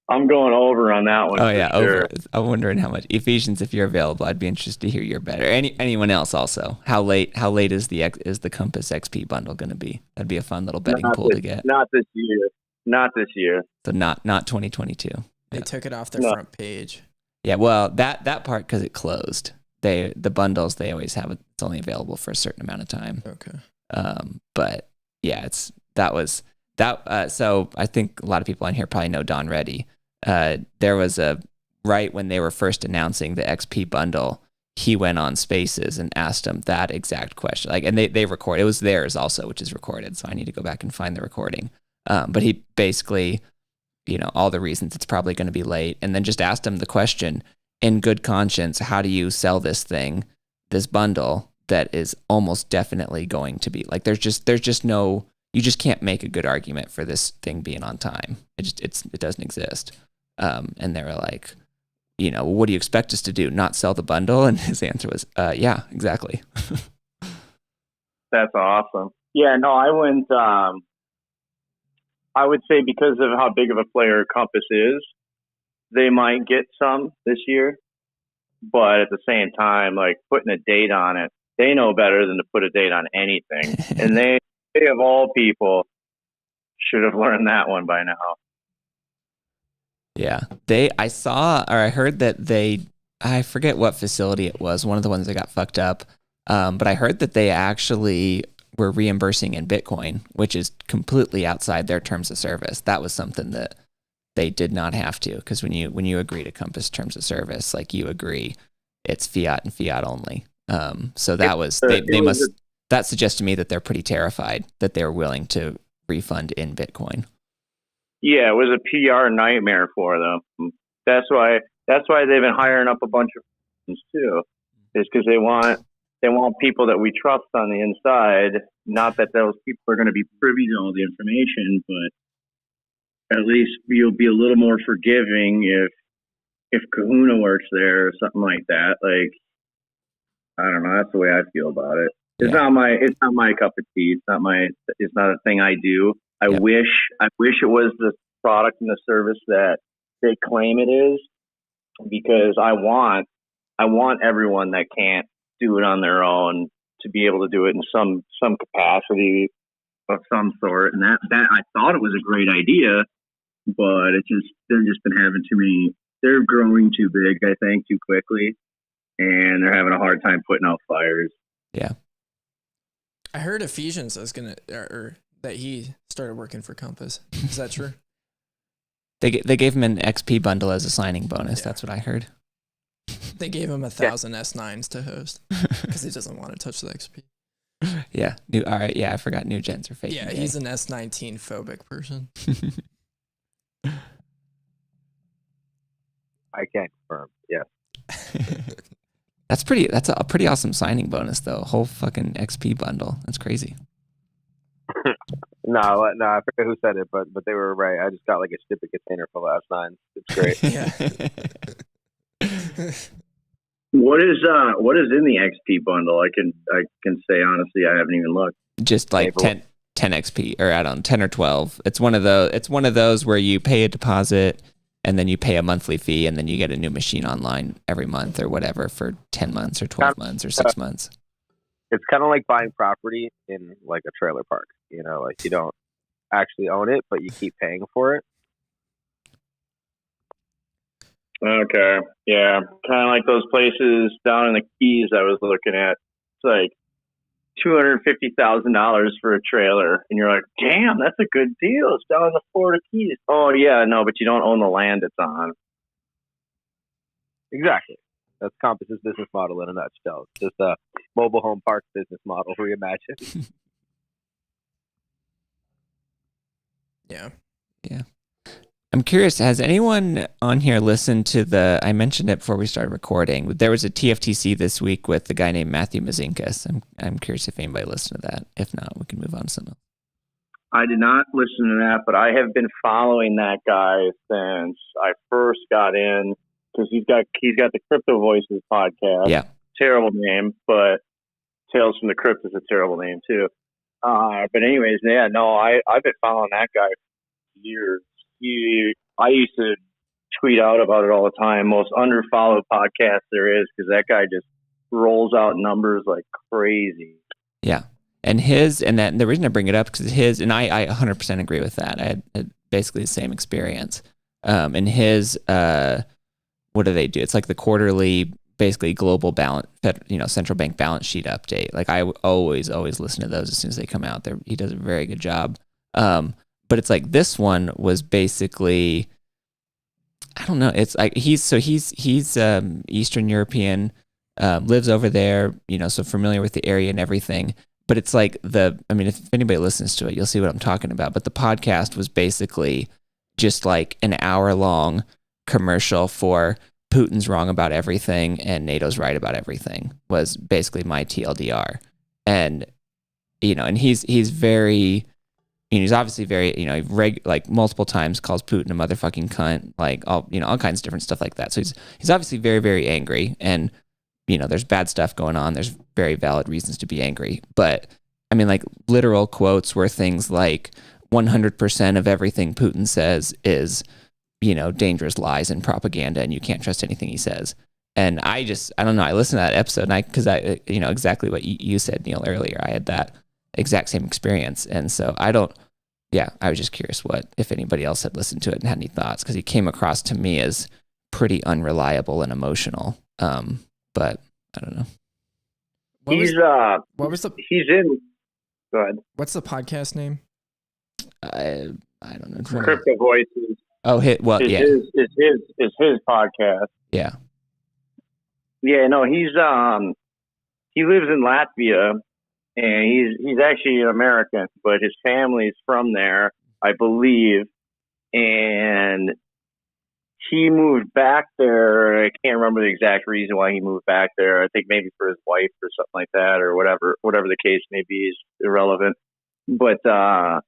I'm going over on that one. Oh yeah, sure. over. I'm wondering how much. Ephesians, if you're available, I'd be interested to hear your bet. Or anyone else also. How late is the Compass XP bundle going to be? That'd be a fun little betting pool to get. Not this year. Not this year. So not 2022. They took it off their front page. Yeah, well, that part because it closed. The bundles they always have it's only available for a certain amount of time. Okay. But yeah, so I think a lot of people on here probably know Don Reddy. There was right when they were first announcing the XP bundle, he went on Spaces and asked them that exact question. And they record. It was theirs also, which is recorded. So I need to go back and find the recording. But he basically, all the reasons it's probably going to be late, and then just asked him the question in good conscience, how do you sell this bundle that is almost definitely going to be there's just no, you just can't make a good argument for this thing being on time. It doesn't exist. And they were like, what do you expect us to do? Not sell the bundle? And his answer was, yeah, exactly. That's awesome. Yeah, no, I wouldn't. I would say because of how big of a player Compass is, they might get some this year. But at the same time, putting a date on it, they know better than to put a date on anything. And they of all people should have learned that one by now. Yeah. I heard that I forget what facility it was, one of the ones that got fucked up. But I heard that they actually were reimbursing in Bitcoin, which is completely outside their terms of service. That was something that they did not have to, because when you agree to Compass terms of service, you agree, it's fiat and fiat only. So that that suggests to me that they're pretty terrified that they're willing to refund in Bitcoin. Yeah, it was a PR nightmare for them. That's why they've been hiring up a bunch of friends too. Is because they want people that we trust on the inside. Not that those people are going to be privy to all the information, but at least you'll be a little more forgiving if Kahuna works there or something like that. I don't know. That's the way I feel about it. It's not my cup of tea. It's not a thing I do. I wish it was the product and the service that they claim it is, because I want everyone that can't do it on their own to be able to do it in some capacity of some sort. And that I thought it was a great idea, but they've just been having too many. They're growing too big, I think, too quickly, and they're having a hard time putting out fires. Yeah. I heard Ephesians is that he started working for Compass. Is that true? They gave him an XP bundle as a signing bonus. Yeah. That's what I heard. They gave him 1,000 S9s to host because he doesn't want to touch the XP. Yeah. All right. Yeah, I forgot new gens are fake. Yeah, he's an S19 phobic person. I can't confirm. Yeah. That's a pretty awesome signing bonus though. Whole fucking XP bundle. That's crazy. No, I forget who said it, but they were right. I just got a stupid container full of S9s. It's great. Yeah. What is in the XP bundle? I can say honestly, I haven't even looked. Just 10 XP or add on 10 or 12. It's one of those where you pay a deposit and then you pay a monthly fee and then you get a new machine online every month or whatever for 10 months or 12 months or 6 months. It's kind of like buying property in a trailer park. You don't actually own it, but you keep paying for it. Okay. Yeah. Kind of like those places down in the Keys I was looking at. It's $250,000 for a trailer. And you're like, damn, that's a good deal. It's down in the Florida Keys. Oh, yeah. No, but you don't own the land it's on. Exactly. That's Compass's business model in a nutshell. It's just a mobile home park business model reimagined. Yeah. Yeah. I'm curious, has anyone on here listened to I mentioned it before we started recording, there was a TFTC this week with the guy named Matthew Mazinkas. I'm curious if anybody listened to that. If not, we can move on to something else. I did not listen to that, but I have been following that guy since I first got in, because he's got the Crypto Voices podcast. Yeah. Terrible name, but Tales from the Crypt is a terrible name too. But anyways, yeah, no, I've been following that guy for years. I used to tweet out about it all the time. Most underfollowed podcast there is, because that guy just rolls out numbers like crazy. Yeah. And the reason I bring it up because I 100% agree with that. I had basically the same experience. And his, what do they do? It's like the quarterly, basically global balance, central bank balance sheet update. Like I always listen to those as soon as they come out. He does a very good job. But it's like this one was basically, I don't know. It's like he's Eastern European, lives over there, so familiar with the area and everything. But it's like if anybody listens to it, you'll see what I'm talking about. But the podcast was basically just like an hour-long commercial for Putin's wrong about everything and NATO's right about everything, was basically my TLDR. And, and he's very, he's obviously very, like multiple times calls Putin a motherfucking cunt, like all kinds of different stuff like that. So he's obviously very, very angry, and, there's bad stuff going on. There's very valid reasons to be angry. But like literal quotes were things like 100% of everything Putin says is, dangerous lies and propaganda, and you can't trust anything he says. And I don't know. I listened to that episode, and because exactly what you said, Neil, earlier, I had that exact same experience. And so I was just curious if anybody else had listened to it and had any thoughts, because he came across to me as pretty unreliable and emotional. But I don't know. He's in. Go ahead. What's the podcast name? I don't know. Crypto Voices. Oh, yeah. It's his podcast. Yeah. Yeah, no, he lives in Latvia, and he's actually an American, but his family's from there, I believe, and he moved back there. I can't remember the exact reason why he moved back there. I think maybe for his wife or something like that, or whatever the case may be is irrelevant. But so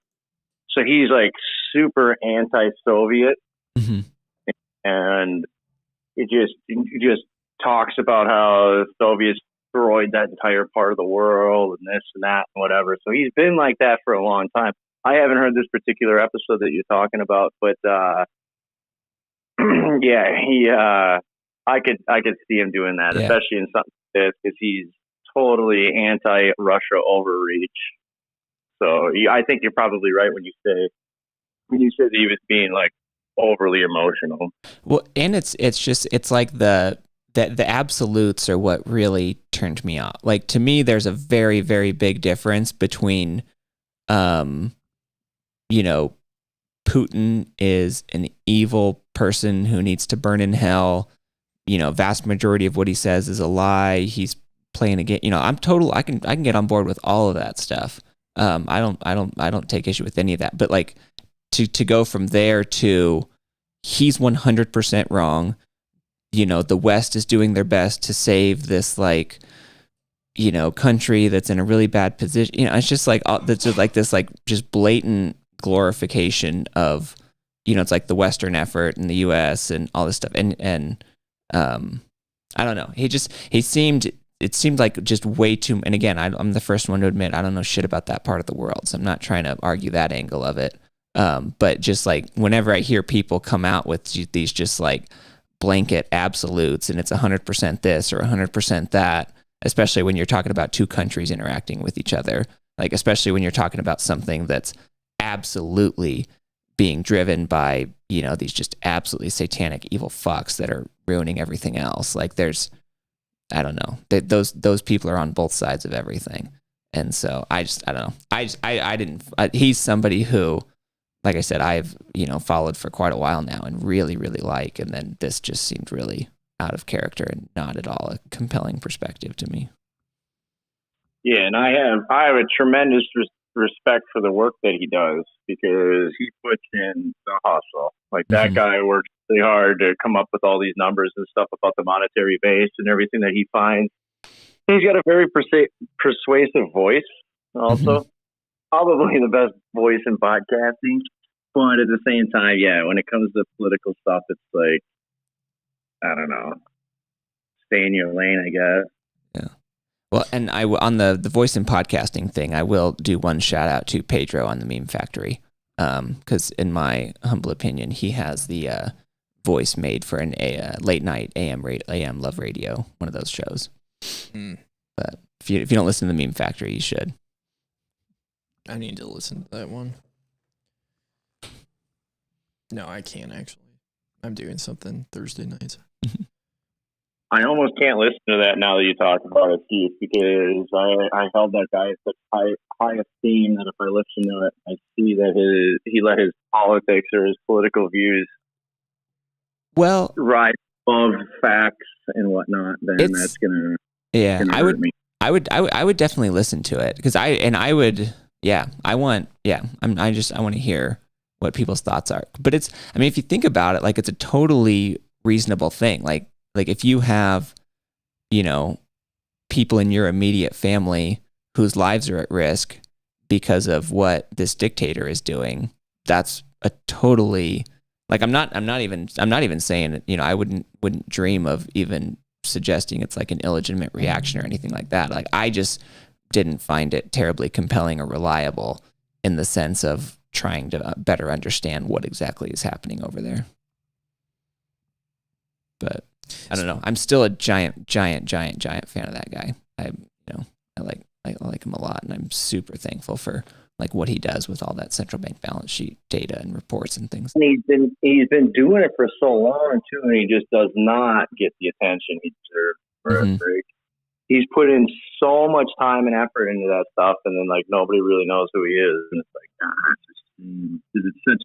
he's like super anti-Soviet, mm-hmm. and it just talks about how the Soviets destroyed that entire part of the world and this and that and whatever. So he's been like that for a long time. I haven't heard this particular episode that you're talking about, but yeah, I could see him doing that, especially in something like this, because he's totally anti-Russia overreach. So I think you're probably right when you said that he was being like overly emotional. Well, and it's like the absolutes are what really turned me off. Like, to me, there's a very, very big difference between, Putin is an evil person who needs to burn in hell. Vast majority of what he says is a lie. He's playing a game. I can get on board with all of that stuff. I don't take issue with any of that. But like to go from there to he's 100% wrong. The West is doing their best to save this country that's in a really bad position. It's just like that's just like this just blatant glorification of it's like the Western effort in the U.S. and all this stuff. And I don't know. It seemed like just way too. And again, I'm the first one to admit I don't know shit about that part of the world, so I'm not trying to argue that angle of it. But just like whenever I hear people come out with these just like blanket absolutes, and it's 100% this or 100% that, especially when you're talking about two countries interacting with each other, like especially when you're talking about something that's absolutely being driven by these just absolutely satanic evil fucks that are ruining everything else. Like I don't know, those people are on both sides of everything. And so I don't know. He's somebody who, like I said, I've, followed for quite a while now and really, really like, and then this just seemed really out of character and not at all a compelling perspective to me. Yeah. And I have a tremendous respect for the work that he does because he puts in the hustle. Like that guy works really hard to come up with all these numbers and stuff about the monetary base and everything that he finds. He's got a very persuasive voice also. Probably the best voice in podcasting. But at the same time, yeah, when it comes to political stuff, it's like, I don't know, stay in your lane, I guess. Yeah. Well, and on the voice in podcasting thing, I will do one shout out to Pedro on the Meme Factory, because in my humble opinion, he has the voice made for an late night AM Love Radio, one of those shows. But if you don't listen to the Meme Factory, you should. I need to listen to that one. No, I can't actually. I'm doing something Thursday nights. I almost can't listen to that now that you talk about it, Keith, because I held that guy in such high esteem that if I listen to it, I see that he let his politics or his political views rise above facts and whatnot. Then that's gonna hurt me. I would definitely listen to it because I want to hear what people's thoughts are. But if you think about it, like it's a totally reasonable thing. Like if you have, people in your immediate family whose lives are at risk because of what this dictator is doing, that's a totally, like, I'm not even saying, I wouldn't dream of even suggesting it's like an illegitimate reaction or anything like that. Like, I just didn't find it terribly compelling or reliable in the sense of trying to better understand what exactly is happening over there. But I don't know. I'm still a giant fan of that guy. I like him a lot, and I'm super thankful for like what he does with all that central bank balance sheet data and reports and things. And he's been doing it for so long too, and he just does not get the attention he deserves for a break. He's put in so much time and effort into that stuff, and then like nobody really knows who he is, and it's like,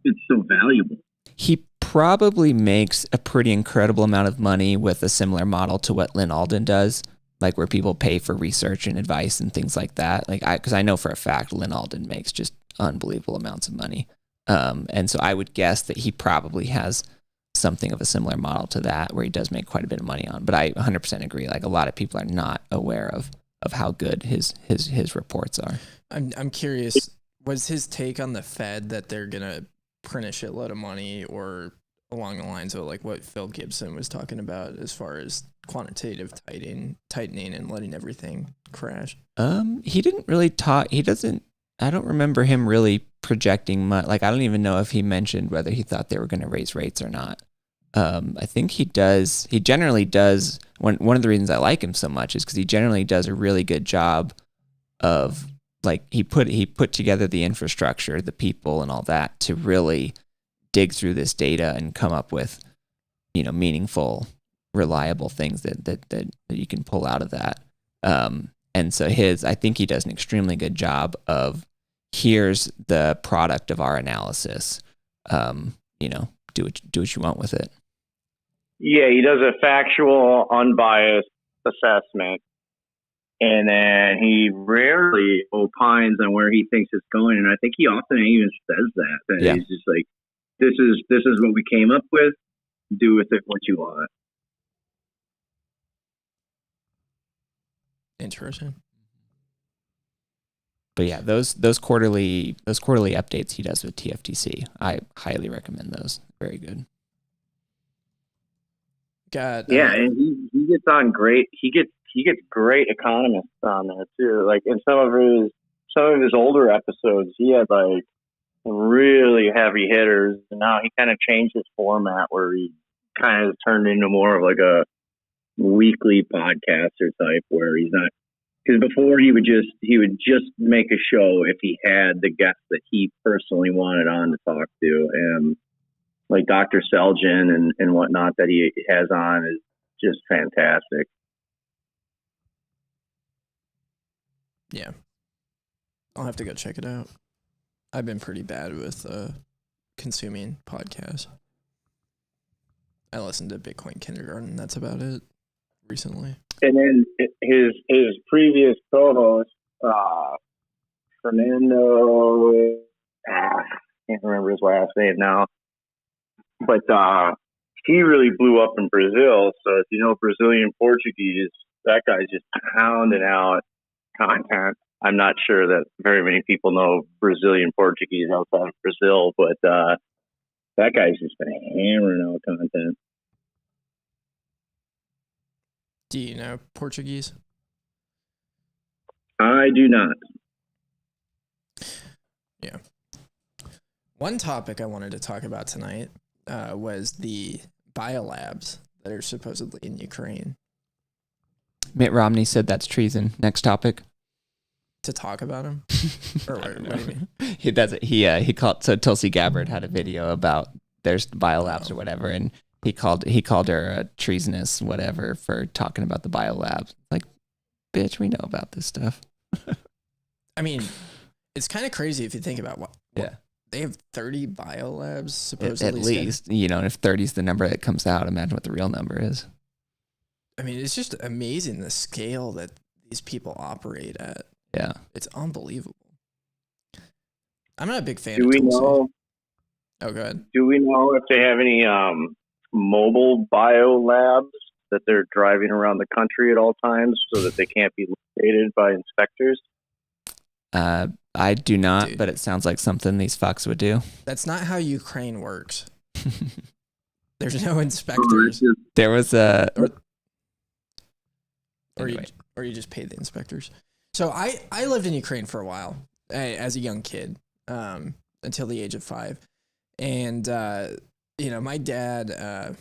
it's so valuable. He probably makes a pretty incredible amount of money with a similar model to what Lynn Alden does, like where people pay for research and advice and things like that. Like because I know for a fact Lynn Alden makes just unbelievable amounts of money, and so I would guess that he probably has something of a similar model to that where he does make quite a bit of money on. But I 100% agree. Like a lot of people are not aware of how good his reports are. I'm curious. Was his take on the Fed that they're gonna print a shitload of money, or along the lines of like what Phil Gibson was talking about as far as quantitative tightening and letting everything crash? He didn't really talk. I don't remember him really projecting much. Like, I don't even know if he mentioned whether he thought they were going to raise rates or not. I think he does. He generally does. One of the reasons I like him so much is because he generally does a really good job of, like, he put together the infrastructure, the people and all that to really dig through this data and come up with, meaningful, reliable things that you can pull out of that. And so I think he does an extremely good job of, here's the product of our analysis. Do what you want with it. Yeah, he does a factual, unbiased assessment, and then he rarely opines on where he thinks it's going. And I think he often even says that he's just like, "This is what we came up with. Do with it what you want." Interesting. But yeah, those quarterly updates he does with TFTC, I highly recommend those. Very good. And he gets on great. He gets great economists on there too. Like in some of his older episodes, he had like really heavy hitters, and now he kind of changed his format where he kind of turned into more of like a weekly podcaster type, where he's not. Because before he would just make a show if he had the guests that he personally wanted on to talk to, like Dr. Selgin and whatnot that he has on is just fantastic. Yeah, I'll have to go check it out. I've been pretty bad with consuming podcasts. I listened to Bitcoin Kindergarten. That's about it recently. And then his previous co-host, Fernando. Can't remember his last name now, but he really blew up in Brazil. So if you know Brazilian Portuguese, that guy's just pounding out content. I'm not sure that very many people know Brazilian Portuguese outside of Brazil, but that guy's just been hammering out content. Do you know Portuguese? I do not. Yeah. One topic I wanted to talk about tonight was the biolabs that are supposedly in Ukraine. Mitt Romney said that's treason. Next topic. To talk about them? Or what do you mean? He does it. He called, so Tulsi Gabbard had a video about there's biolabs or whatever, and he called her a treasonous whatever for talking about the biolabs. Like, bitch, we know about this stuff. I mean, it's kind of crazy if you think about what Yeah. They have 30 biolabs supposedly. At least, you know, if 30 is the number that comes out, imagine what the real number is. I mean, it's just amazing the scale that these people operate at. Yeah. It's unbelievable. I'm not a big fan Do of we Tulsi. know? Oh, go ahead. Do we know if they have any mobile biolabs that they're driving around the country at all times so that they can't be located by inspectors? I do not, but it sounds like something these fucks would do. That's not how Ukraine works. There's no inspectors. There was a... Or you just pay the inspectors. So I lived in Ukraine for a while as a young kid, until the age of 5. And, you know, my dad,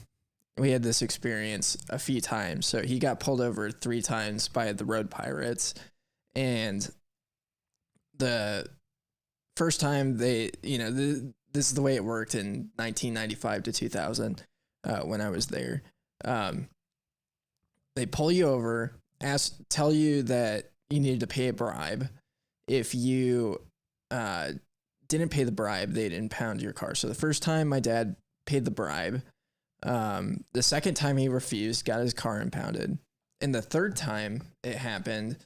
we had this experience a few times. So he got pulled over 3 times by the road pirates. And the first time they, you know, this is the way it worked in 1995 to 2000 when I was there. They pull you over, tell you that you need to pay a bribe. If you didn't pay the bribe, they'd impound your car. So the first time my dad paid the bribe. The second time he refused, got his car impounded. And the third time it happened,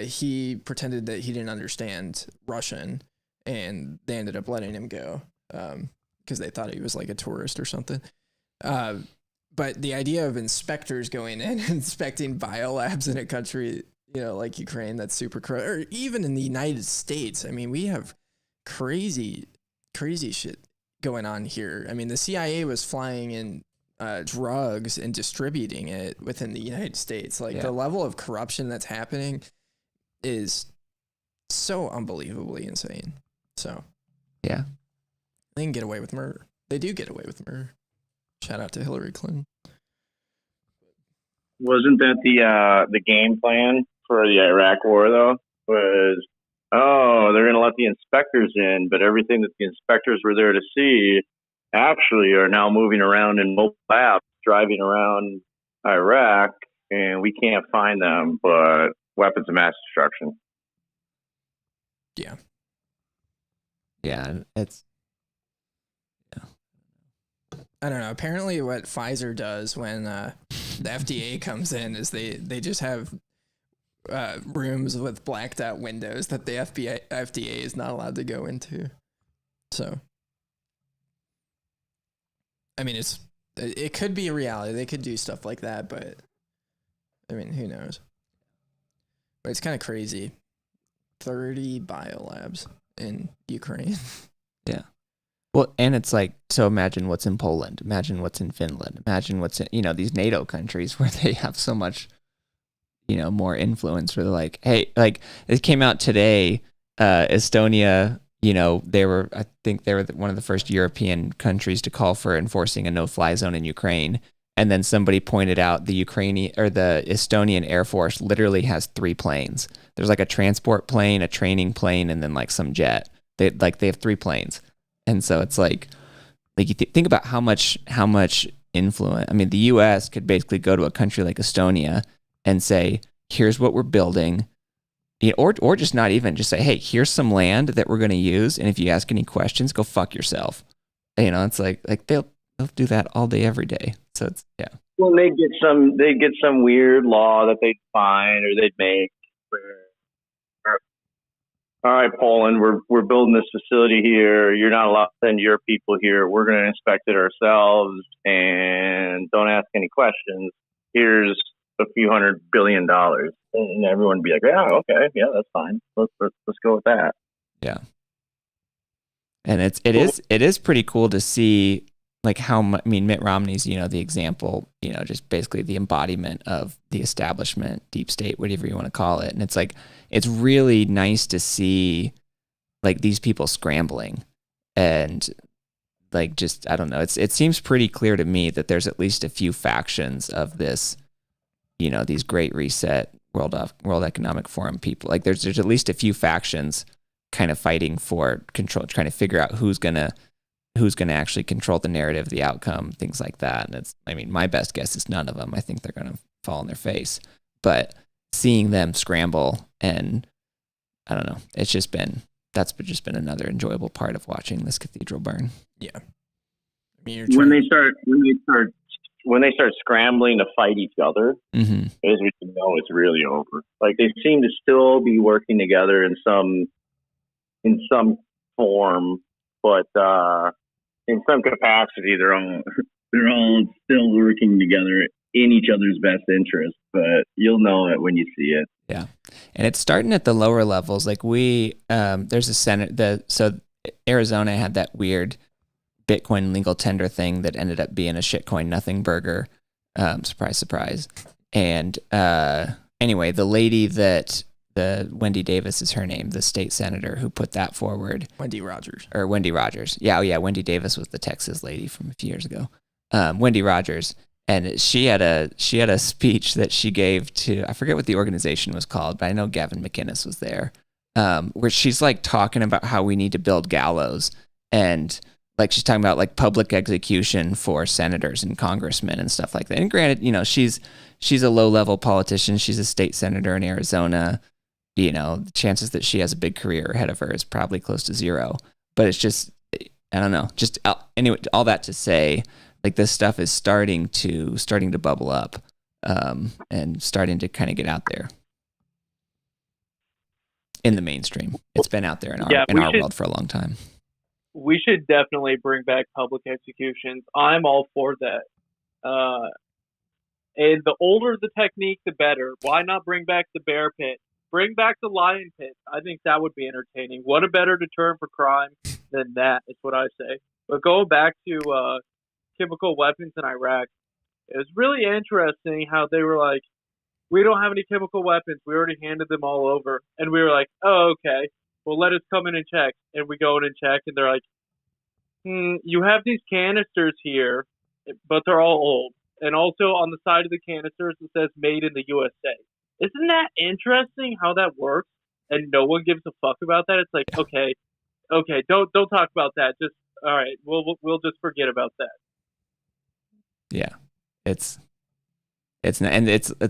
he pretended that he didn't understand Russian, and they ended up letting him go because they thought he was like a tourist or something. But the idea of inspectors going in and inspecting biolabs in a country, you know, like Ukraine, that's super or even in the United States. I mean, we have crazy shit going on here. I mean, the CIA was flying in drugs and distributing it within the United States. Like the level of corruption that's happening is so unbelievably insane. So yeah, they can get away with murder. They do get away with murder. Shout out to Hillary Clinton. Wasn't that the game plan for the Iraq War though? Was they're going to let the inspectors in, but everything that the inspectors were there to see actually are now moving around in mobile labs, driving around Iraq, and we can't find them, but weapons of mass destruction. Yeah. Yeah, it's... I don't know. Apparently what Pfizer does when the FDA comes in is they just have rooms with blacked out windows that the FDA is not allowed to go into. So, I mean, it could be a reality. They could do stuff like that, but I mean, who knows? But it's kind of crazy. 30 biolabs in Ukraine. Yeah. Well, and it's like, so imagine what's in Poland, imagine what's in Finland, imagine what's in, you know, these NATO countries where they have so much, you know, more influence, where they're like, hey, like it came out today, Estonia, you know, I think they were one of the first European countries to call for enforcing a no-fly zone in Ukraine. And then somebody pointed out the Estonian Air Force literally has 3 planes. There's like a transport plane, a training plane, and then like some jet. They have 3 planes. And so it's like you think about how much influence. I mean, the U.S. could basically go to a country like Estonia and say, "Here's what we're building," you know, or just not even just say, "Hey, here's some land that we're going to use, and if you ask any questions, go fuck yourself." You know, it's like they'll do that all day, every day. So it's Well, they'd get some weird law that they'd find or they'd make where all right, Poland, we're building this facility here. You're not allowed to send your people here. We're going to inspect it ourselves and don't ask any questions. Here's a few $100 billion, and everyone would be like, yeah, okay, yeah, that's fine. Let's go with that. Yeah. And it is pretty cool to see like how much, I mean, Mitt Romney's, the example, just basically the embodiment of the establishment, deep state, whatever you want to call it. And it's like, it's really nice to see like these people scrambling and like, just, I don't know. It seems pretty clear to me that there's at least a few factions of this, these Great Reset, World Economic Forum people. Like there's at least a few factions kind of fighting for control, trying to figure out who's gonna actually control the narrative, the outcome, things like that. And my best guess is none of them. I think they're gonna fall on their face. But seeing them scramble, and I don't know, that's just been another enjoyable part of watching this cathedral burn. Yeah. When they start scrambling to fight each other, mm-hmm. is we know it's really over. Like they seem to still be working together in some form, but in some capacity, they're all still working together in each other's best interest. But you'll know it when you see it. Yeah, and it's starting at the lower levels. Like there's a Senate. So Arizona had that weird Bitcoin legal tender thing that ended up being a shitcoin nothing burger. Surprise, surprise. And anyway, the lady that Wendy Davis is her name, the state senator who put that forward. Wendy Rogers. Yeah, Wendy Davis was the Texas lady from a few years ago. Wendy Rogers. And she had a speech that she gave to, I forget what the organization was called, but I know Gavin McInnes was there, where she's like talking about how we need to build gallows, and like she's talking about like public execution for senators and congressmen and stuff like that. And granted, she's a low-level politician. She's a state senator in Arizona. The chances that she has a big career ahead of her is probably close to zero. But it's just, I don't know. Just anyway, all that to say, like this stuff is starting to bubble up, and starting to kind of get out there in the mainstream. It's been out there in our world for a long time. We should definitely bring back public executions. I'm all for that. And the older the technique, the better. Why not bring back the bear pit? Bring back the lion pit. I think that would be entertaining. What a better deterrent for crime than that, is what I say. But going back to chemical weapons in Iraq, it was really interesting how they were like, we don't have any chemical weapons. We already handed them all over. And we were like, oh, okay. Well, let us come in and check. And we go in and check, and they're like, you have these canisters here, but they're all old. And also on the side of the canisters, it says made in the USA. Isn't that interesting how that works? And no one gives a fuck about that. It's like, okay, don't talk about that. Just, all right, we'll just forget about that. Yeah, it's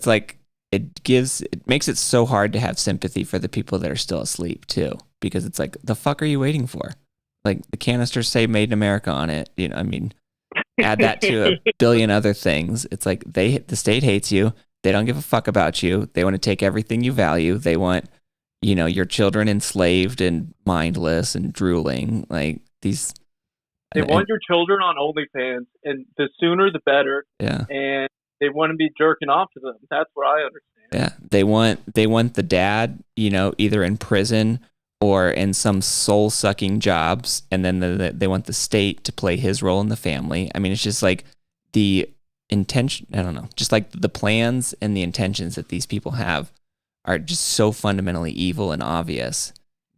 like, it makes it so hard to have sympathy for the people that are still asleep too, because it's like, the fuck are you waiting for? Like the canisters say made in America on it. Add that to a billion other things. It's like the state hates you. They don't give a fuck about you. They want to take everything you value. They want, your children enslaved and mindless and drooling. Like these. They want your children on OnlyFans, and the sooner the better. Yeah. And they want to be jerking off to them. That's what I understand. Yeah. They want the dad, either in prison or in some soul-sucking jobs, and then they want the state to play his role in the family. I mean, it's just like the intention, I don't know, just like the plans and the intentions that these people have are just so fundamentally evil and obvious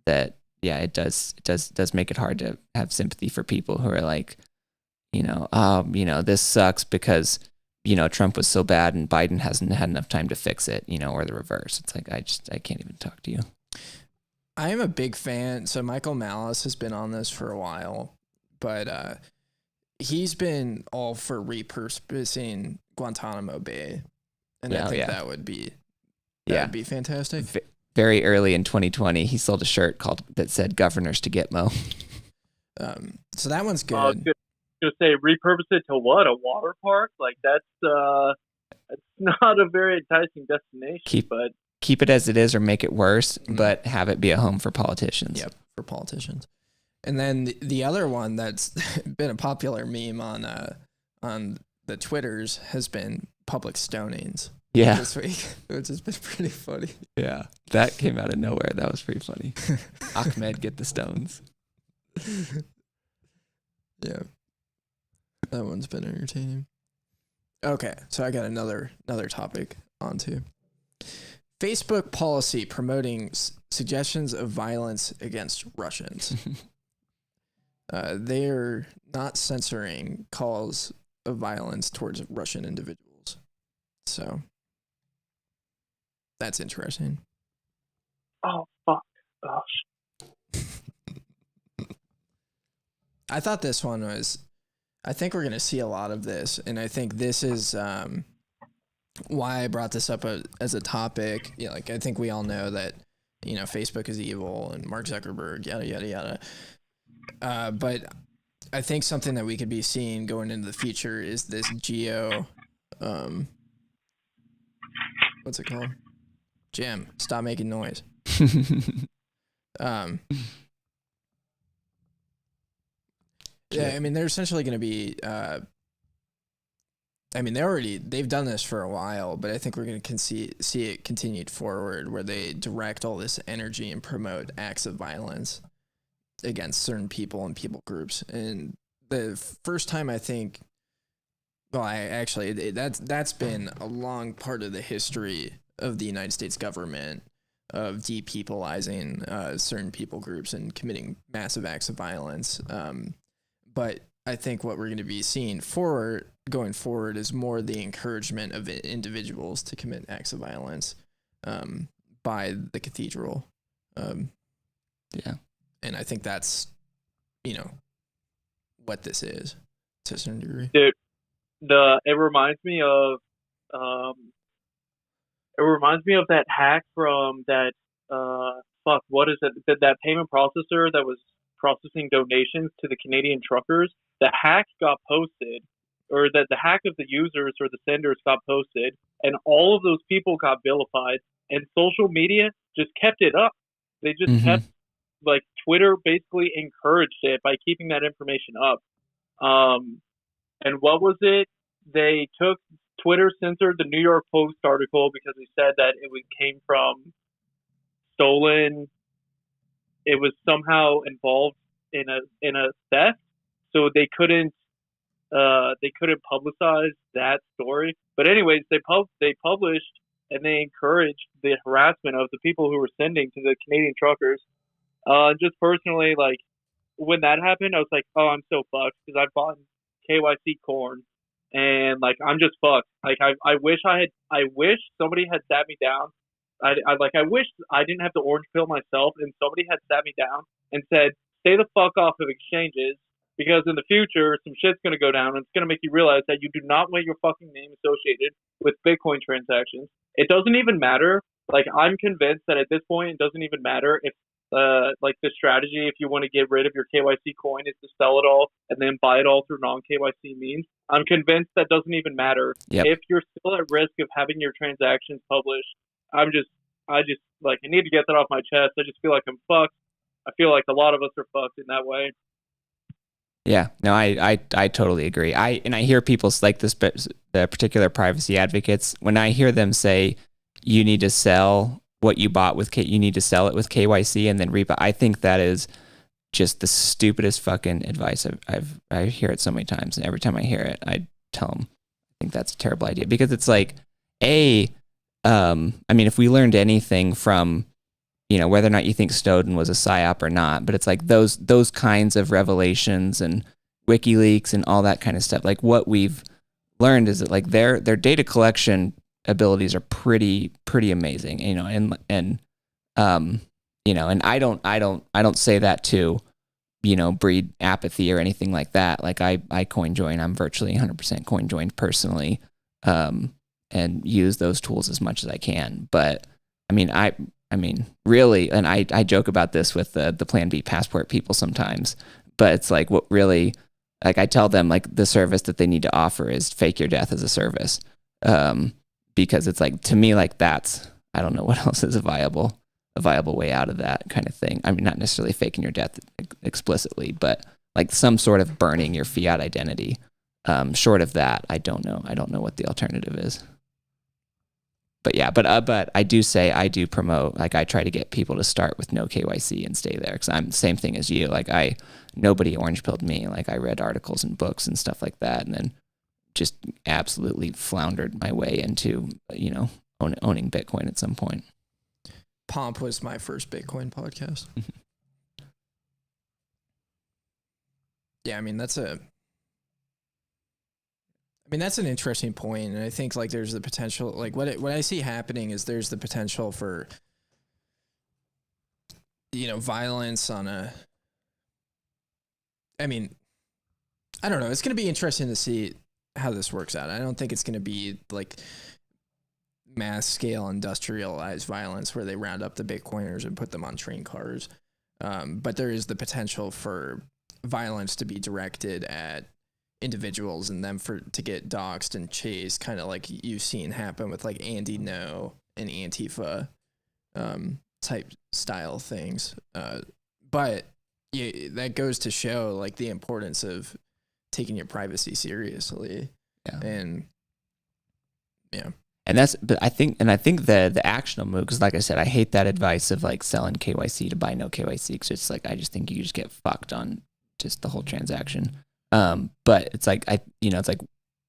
that, yeah, it does make it hard to have sympathy for people who are like, this sucks because, Trump was so bad and Biden hasn't had enough time to fix it, or the reverse. It's like, I can't even talk to you. I am a big fan. So Michael Malice has been on this for a while, but he's been all for repurposing Guantanamo Bay, and I think that would be fantastic. Very early in 2020, he sold a shirt that said "Governors to Gitmo." So that one's good. Just say repurpose it to what? A water park? Like that's not a very enticing destination. keep it as it is or make it worse, but have it be a home for politicians. Yep, for politicians. And then the other one that's been a popular meme on the Twitters has been public stonings. Yeah. This week, which has been pretty funny. Yeah, that came out of nowhere. That was pretty funny. Ahmed, get the stones. Yeah, that one's been entertaining. Okay, so I got another topic onto Facebook policy promoting suggestions of violence against Russians. They're not censoring calls of violence towards Russian individuals. So that's interesting. Oh, fuck. Gosh. I thought this one was, I think we're going to see a lot of this. And I think this is why I brought this up as a topic. Yeah, like I think we all know that, Facebook is evil and Mark Zuckerberg, yada, yada, yada. But I think something that we could be seeing going into the future is this what's it called? Jim, stop making noise. Yeah, I mean, they're essentially going to be, they've done this for a while, but I think we're going to see it continued forward where they direct all this energy and promote acts of violence against certain people and people groups. And the first time I think, that's been a long part of the history of the United States government of depeopleizing certain people groups and committing massive acts of violence. But I think what we're going to be seeing going forward is more the encouragement of individuals to commit acts of violence by the cathedral. Yeah. And I think that's, what this is to a certain degree. Dude, it reminds me of that hack from that what is it? That payment processor that was processing donations to the Canadian truckers. The hack got posted, or that the hack of the users or the senders got posted, and all of those people got vilified, and social media just kept it up. They just kept, like, Twitter basically encouraged it by keeping that information up. And what was it? Twitter censored the New York Post article because they said that it came from stolen. It was somehow involved in a theft, so they couldn't publicize that story. But anyways, they published and they encouraged the harassment of the people who were sending to the Canadian truckers. Just personally, like when that happened, I was like, oh, I'm so fucked because I bought KYC corn, and like I'm just fucked. Like I wish somebody had sat me down. I wish I didn't have to orange pill myself, and somebody had sat me down and said, stay the fuck off of exchanges, because in the future some shit's gonna go down and it's gonna make you realize that you do not want your fucking name associated with Bitcoin transactions. It doesn't even matter. Like I'm convinced that at this point it doesn't even matter if like the strategy, if you want to get rid of your KYC coin, is to sell it all and then buy it all through non-KYC means. I'm convinced that doesn't even matter. Yep. If you're still at risk of having your transactions published, I just like, I need to get that off my chest. I just feel like I'm fucked. I feel like a lot of us are fucked in that way. Yeah, no, I totally agree. I hear people like this, the particular privacy advocates, when I hear them say, you need to sell what you bought with you need to sell it with KYC and then rebuy. I think that is just the stupidest fucking advice. I hear it so many times, and every time I hear it, I tell them I think that's a terrible idea, because it's like, I mean, if we learned anything from, whether or not you think Snowden was a psyop or not, but it's like those kinds of revelations and WikiLeaks and all that kind of stuff. Like what we've learned is that like their data collection abilities are pretty amazing, and I don't say that to, breed apathy or anything like that. Like I CoinJoin, I'm virtually 100% CoinJoined personally, and use those tools as much as I can. But I mean, really, and I joke about this with the Plan B passport people sometimes, but it's like what really, like I tell them like the service that they need to offer is fake your death as a service. Because it's like, to me, like that's I don't know what else is a viable way out of that kind of thing. I mean, not necessarily faking your death explicitly, but like some sort of burning your fiat identity. Short of that, I don't know. I don't know what the alternative is. But yeah, but I do promote, like I try to get people to start with no KYC and stay there, because I'm the same thing as you. Like nobody orange pilled me. Like I read articles and books and stuff like that, and then just absolutely floundered my way into, you know, owning Bitcoin at some point. Pomp was my first Bitcoin podcast. Yeah, I mean that's an interesting point, and I think like there's the potential, like what I see happening is there's the potential for, you know, violence on a. I mean, I don't know. It's going to be interesting to see how this works out. I don't think it's going to be like mass scale industrialized violence where they round up the Bitcoiners and put them on train cars. But there is the potential for violence to be directed at individuals and them to get doxxed and chased, kind of like you've seen happen with like Andy No and Antifa type style things. But yeah, that goes to show like the importance of taking your privacy seriously. Yeah. And yeah. But I think the actionable move, because like I said, I hate that advice of like selling KYC to buy no KYC, because it's like, I just think you just get fucked on just the whole transaction. But it's like, it's like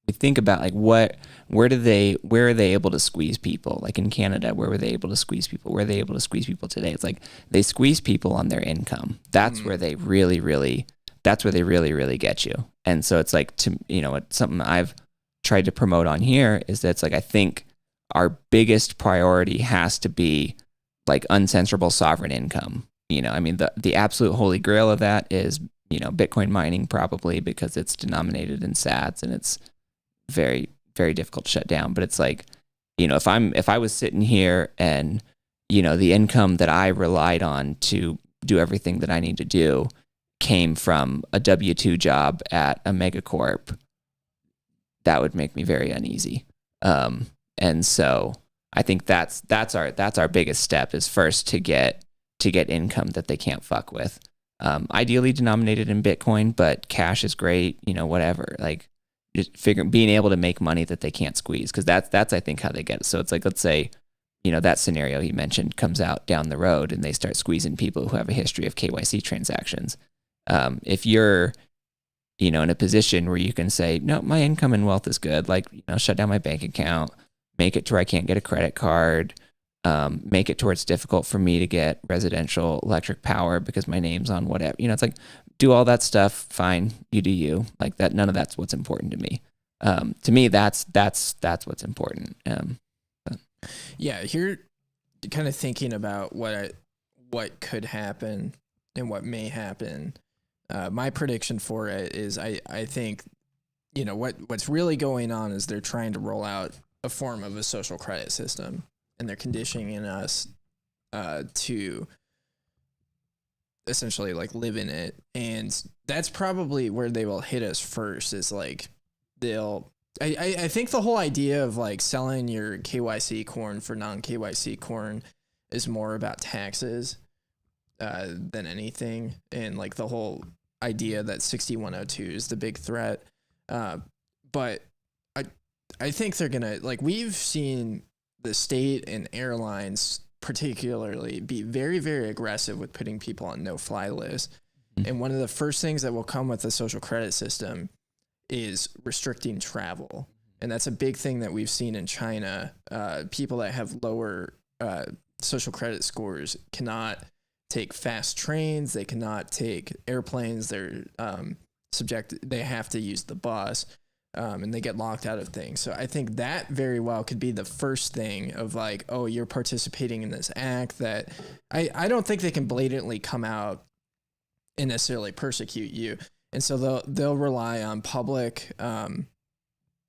we think about like where are they able to squeeze people? Like in Canada, where were they able to squeeze people? Where are they able to squeeze people today? It's like they squeeze people on their income. That's where they really get you. And so it's like, it's something I've tried to promote on here is that it's like, I think our biggest priority has to be like uncensorable sovereign income. You know, I mean, the absolute holy grail of that is, you know, Bitcoin mining, probably because it's denominated in sats and it's very, very difficult to shut down. But it's like, you know, if I was sitting here and, you know, the income that I relied on to do everything that I need to do came from a W-2 job at a megacorp, that would make me very uneasy. And so I think that's our biggest step, is first to get income that they can't fuck with. Ideally denominated in Bitcoin, but cash is great, you know, whatever. Like just being able to make money that they can't squeeze, because that's I think how they get it. So it's like, let's say, you know, that scenario he mentioned comes out down the road and they start squeezing people who have a history of KYC transactions. If you're, you know, in a position where you can say, no, my income and wealth is good, like, you know, shut down my bank account, make it to where I can't get a credit card, make it to where it's difficult for me to get residential electric power because my name's on whatever, you know, it's like, do all that stuff, fine, you do you, like that. None of that's what's important to me. To me, that's what's important. Yeah, here, kind of thinking about what could happen and what may happen. My prediction for it is I think, you know, what's really going on is they're trying to roll out a form of a social credit system, and they're conditioning us to essentially like live in it. And that's probably where they will hit us first, is like I think the whole idea of like selling your KYC corn for non-KYC corn is more about taxes than anything. And like the whole idea that 6102 is the big threat. But I think they're going to, like, we've seen the state and airlines particularly be very, very aggressive with putting people on no-fly lists. Mm-hmm. And one of the first things that will come with the social credit system is restricting travel. And that's a big thing that we've seen in China. People that have lower social credit scores cannot take fast trains. They cannot take airplanes. They're they have to use the bus. And they get locked out of things. So I think that very well could be the first thing of like, oh, you're participating in this act that I don't think they can blatantly come out and necessarily persecute you. And so they'll rely on public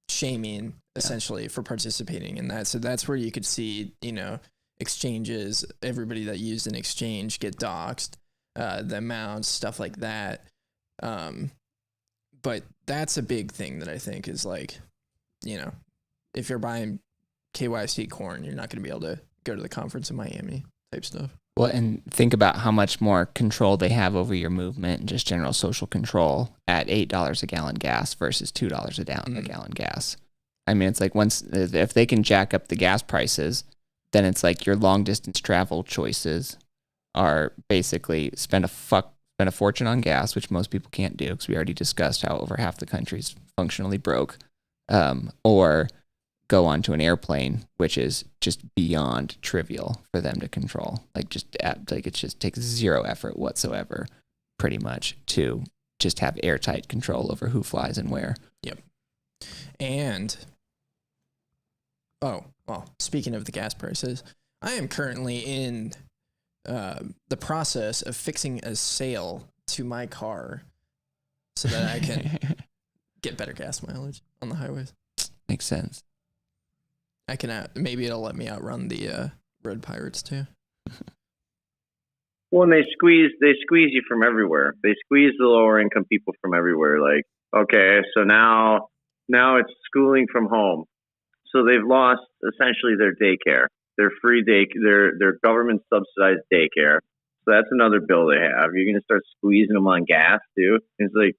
shaming essentially for participating in that. So that's where you could see, you know, exchanges, everybody that used an exchange get doxxed, the amounts, stuff like that. But that's a big thing that I think is like, you know, if you're buying KYC corn, you're not going to be able to go to the conference in Miami type stuff. Well, and think about how much more control they have over your movement and just general social control at $8 a gallon gas versus $2 a gallon gas. I mean, it's like if they can jack up the gas prices, then it's like your long distance travel choices are basically spend a fortune on gas, which most people can't do because we already discussed how over half the country's functionally broke, or go onto an airplane, which is just beyond trivial for them to control. It just takes zero effort whatsoever, pretty much, to just have airtight control over who flies and where. Yep. And speaking of the gas prices, I am currently in the process of fixing a sail to my car so that I can get better gas mileage on the highways. Makes sense. I can maybe it'll let me outrun the road pirates too. Well, and they squeeze you from everywhere. They squeeze the lower income people from everywhere. Like, okay, so now it's schooling from home. So they've lost essentially their daycare, their free their government subsidized daycare. So that's another bill they have. You're going to start squeezing them on gas too. It's like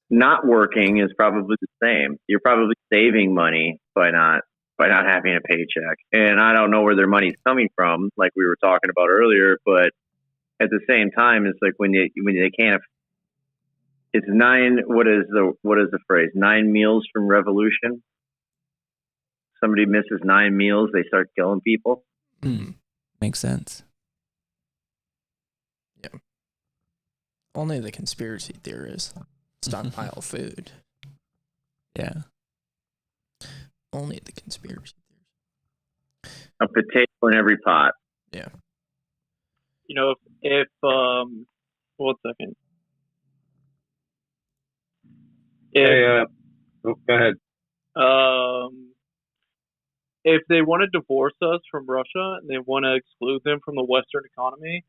not working is probably the same. You're probably saving money by not having a paycheck. And I don't know where their money's coming from, like we were talking about earlier, but at the same time, it's like when they can't, it's what is the phrase? 9 meals from revolution. Somebody misses 9 meals, they start killing people. Makes sense. Yeah. Only the conspiracy theorists stockpile food. Yeah. Only the conspiracy theories. A potato in every pot. Yeah. You know, if 1 second. Go ahead. If they want to divorce us from Russia and they want to exclude them from the Western economy,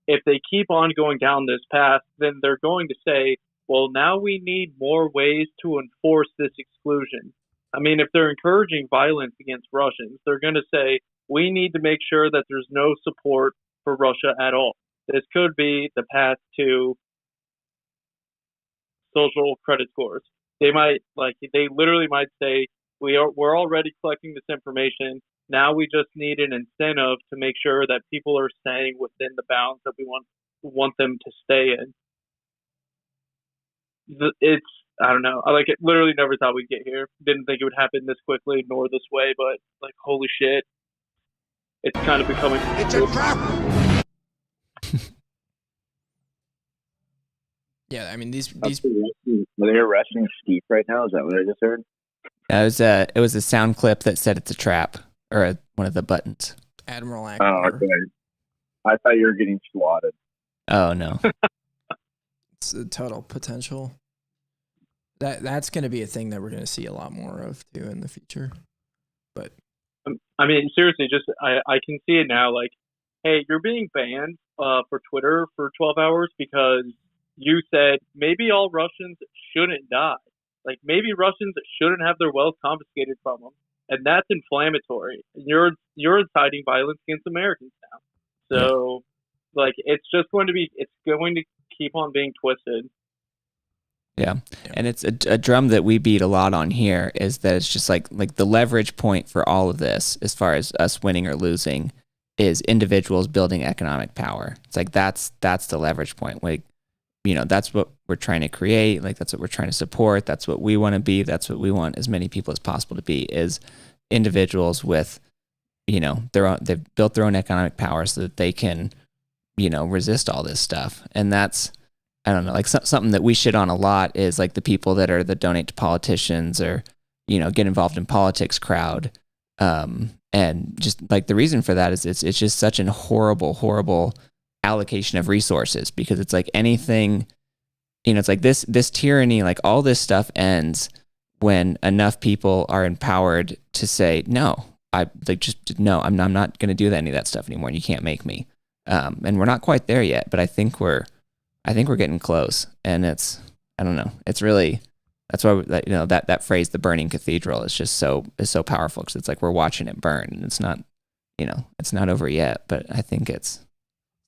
if they keep on going down this path, then they're going to say, well, now we need more ways to enforce this exclusion. I mean, if they're encouraging violence against Russians, they're going to say, we need to make sure that there's no support for Russia at all. This could be the path to social credit scores. They literally might say, we're already collecting this information. Now we just need an incentive to make sure that people are staying within the bounds that we want them to stay in. I don't know. I literally never thought we'd get here. Didn't think it would happen this quickly nor this way, but holy shit. It's kind of becoming. It's a trap. Yeah, I mean these. Are they arresting Steve right now? Is that what I just heard? It was a sound clip that said it's a trap, or one of the buttons. Admiral Oh, Akbar. okay. I thought you were getting swatted. Oh no. It's a total potential. That's going to be a thing that we're going to see a lot more of too in the future. But I mean, seriously, just I can see it now. Hey, you're being banned for Twitter for 12 hours because you said maybe all Russians shouldn't die. Maybe Russians shouldn't have their wealth confiscated from them, and that's inflammatory. You're inciting violence against Americans now. So, it's going to keep on being twisted. Yeah. And it's a drum that we beat a lot on here is that it's just like the leverage point for all of this, as far as us winning or losing, is individuals building economic power. It's that's the leverage point. That's what we're trying to create. That's what we're trying to support. That's what we want to be. That's what we want as many people as possible to be, is individuals with, they've built their own economic power so that they can, resist all this stuff. And that's, I don't know, something that we shit on a lot is the people that donate to politicians or, get involved in politics crowd. And just the reason for that is it's just such a horrible allocation of resources, because it's anything, it's this tyranny, all this stuff ends when enough people are empowered to say, no, I'm not going to do any of that stuff anymore. And you can't make me. And we're not quite there yet, but I think we're getting close, and I don't know. It's really, That's why that phrase, the burning cathedral, is so powerful, because it's like we're watching it burn, and it's not over yet, but I think it's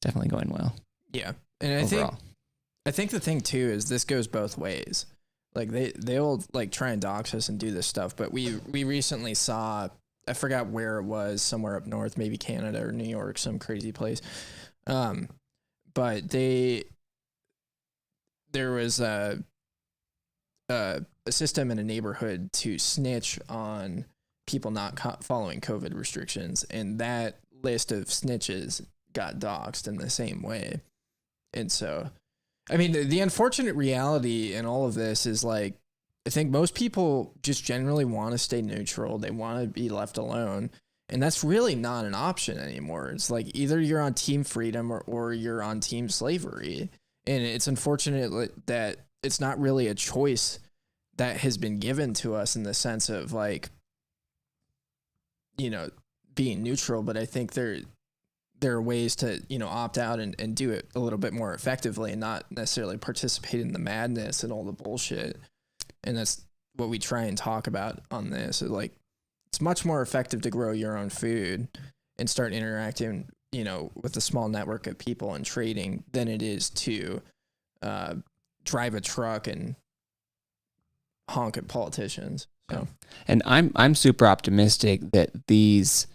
definitely going well. Yeah, and I think the thing too is this goes both ways. Like they'll like try and dox us and do this stuff, but we recently saw, I forgot where it was, somewhere up north, maybe Canada or New York, some crazy place. But there was a system in a neighborhood to snitch on people not following COVID restrictions, and that list of snitches got doxed in the same way. And so, I mean, the unfortunate reality in all of this is, like, I think most people just generally want to stay neutral. They want to be left alone. And that's really not an option anymore. It's like either you're on team freedom or you're on team slavery. And it's unfortunate that it's not really a choice that has been given to us in the sense of, like, being neutral. But I think there are ways to, opt out and do it a little bit more effectively and not necessarily participate in the madness and all the bullshit. And that's what we try and talk about on this. Like, it's much more effective to grow your own food and start interacting, with a small network of people and trading than it is to drive a truck and honk at politicians. So, and I'm super optimistic that these,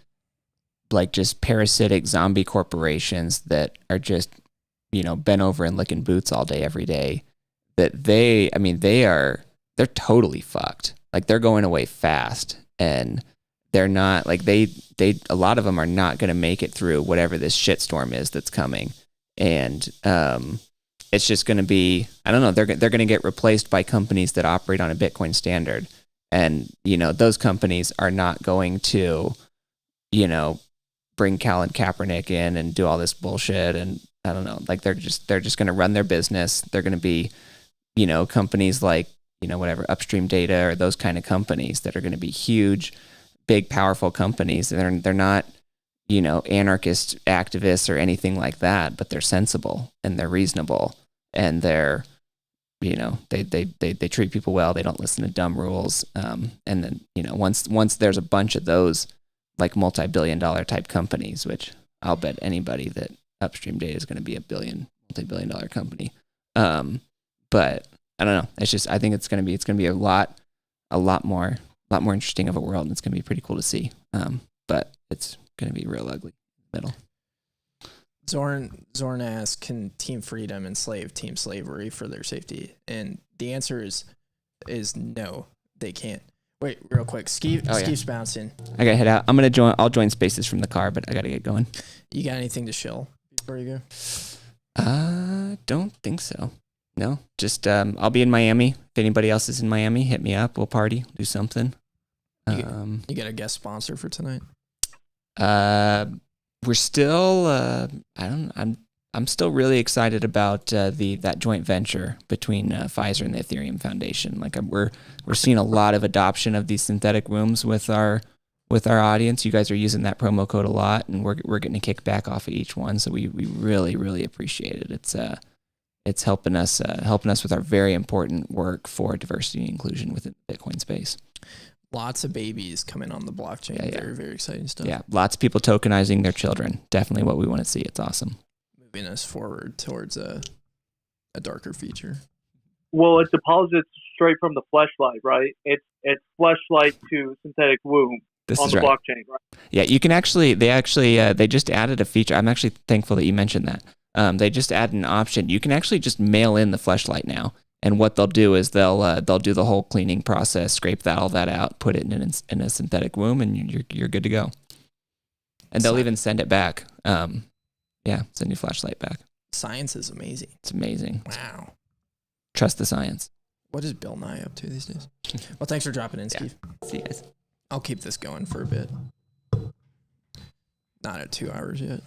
like, just parasitic zombie corporations that are just, bent over and licking boots all day, every day, that they're totally fucked. Like, they're going away fast, and they're not, like, a lot of them are not going to make it through whatever this shitstorm is that's coming. And it's just going to be, I don't know, they're going to get replaced by companies that operate on a Bitcoin standard. And, those companies are not going to, bring Colin Kaepernick in and do all this bullshit. And I don't know, like, they're just going to run their business. They're going to be, companies like, whatever, Upstream Data or those kind of companies that are going to be huge, big, powerful companies. They're not, anarchist activists or anything like that, but they're sensible and they're reasonable, and they're, they treat people well. They don't listen to dumb rules. And then, once there's a bunch of those, like, multi-billion-dollar type companies, which I'll bet anybody that Upstream Data is going to be a multi-billion-dollar company. But I don't know. It's just, I think it's going to be a lot more interesting of a world, and it's going to be pretty cool to see. But it's going to be real ugly in the middle. Zorn asks, can Team Freedom enslave Team Slavery for their safety? And the answer is no, they can't. Wait, real quick. Steve's bouncing. I gotta head out. I'll join Spaces from the car, but I gotta get going. You got anything to shill before you go? Don't think so. No, just I'll be in Miami. If anybody else is in Miami, hit me up. We'll party, do something. You got a guest sponsor for tonight? We're still. I'm still really excited about that joint venture between Pfizer and the Ethereum Foundation. Like, we're seeing a lot of adoption of these synthetic wombs with our audience. You guys are using that promo code a lot, and we're getting a kickback off of each one. So we really, really appreciate it. It's helping us with our very important work for diversity and inclusion within the Bitcoin space. Lots of babies coming on the blockchain. Yeah. Very, very exciting stuff. Yeah, lots of people tokenizing their children. Definitely what we want to see. It's awesome. Moving us forward towards a darker feature. Well, it deposits straight from the fleshlight, right? It's fleshlight to synthetic womb on the blockchain, right? Yeah, you can actually. They just added a feature. I'm actually thankful that you mentioned that. They just added an option. You can actually just mail in the fleshlight now, and what they'll do is they'll do the whole cleaning process, scrape all that out, put it in a synthetic womb, and you're good to go. And they'll even send it back. Send your flashlight back. Science is amazing. It's amazing. Wow. Trust the science. What is Bill Nye up to these days? Well, thanks for dropping in, Steve. See you guys. I'll keep this going for a bit. Not at 2 hours yet.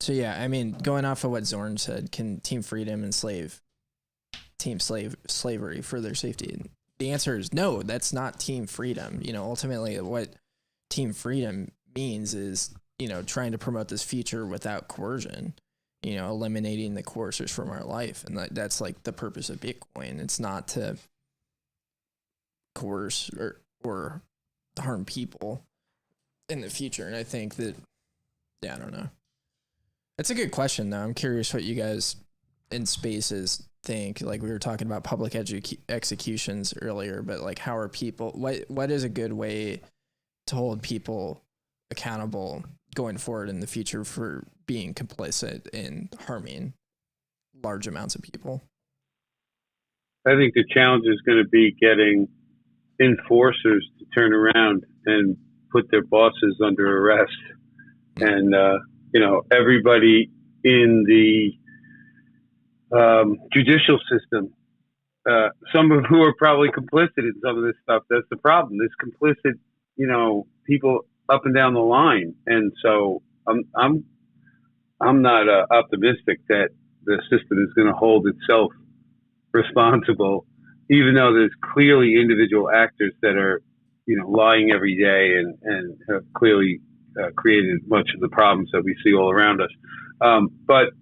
So yeah, I mean, going off of what Zorn said, can Team Freedom enslave Team Slavery for their safety? And the answer is no, that's not Team Freedom. Ultimately what Team Freedom means is, trying to promote this future without coercion. eliminating the coercers from our life. And that's like the purpose of Bitcoin. It's not to coerce or harm people in the future. And I think that, I don't know. That's a good question, though. I'm curious what you guys in spaces think. Like, we were talking about public executions earlier, but like, how are people, what is a good way to hold people accountable going forward in the future for being complicit in harming large amounts of people? I think the challenge is going to be getting enforcers to turn around and put their bosses under arrest. And, everybody in the judicial system, some of who are probably complicit in some of this stuff. That's the problem. There's complicit, people up and down the line. And so I'm not optimistic that the system is going to hold itself responsible, even though there's clearly individual actors that are, lying every day and have clearly created much of the problems that we see all around us. But,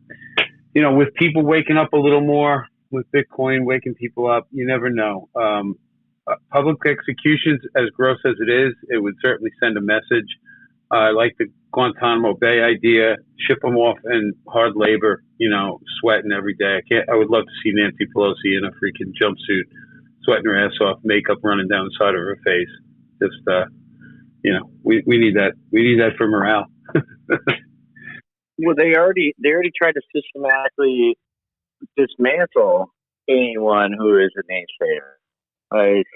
with people waking up a little more with Bitcoin, waking people up, you never know. Public executions, as gross as it is, it would certainly send a message. I like the Guantanamo Bay idea, ship them off in hard labor, sweating every day. I would love to see Nancy Pelosi in a freaking jumpsuit, sweating her ass off, makeup running down the side of her face. Just, we need that. We need that for morale. Well, they already tried to systematically dismantle anyone who is a naysayer. Like,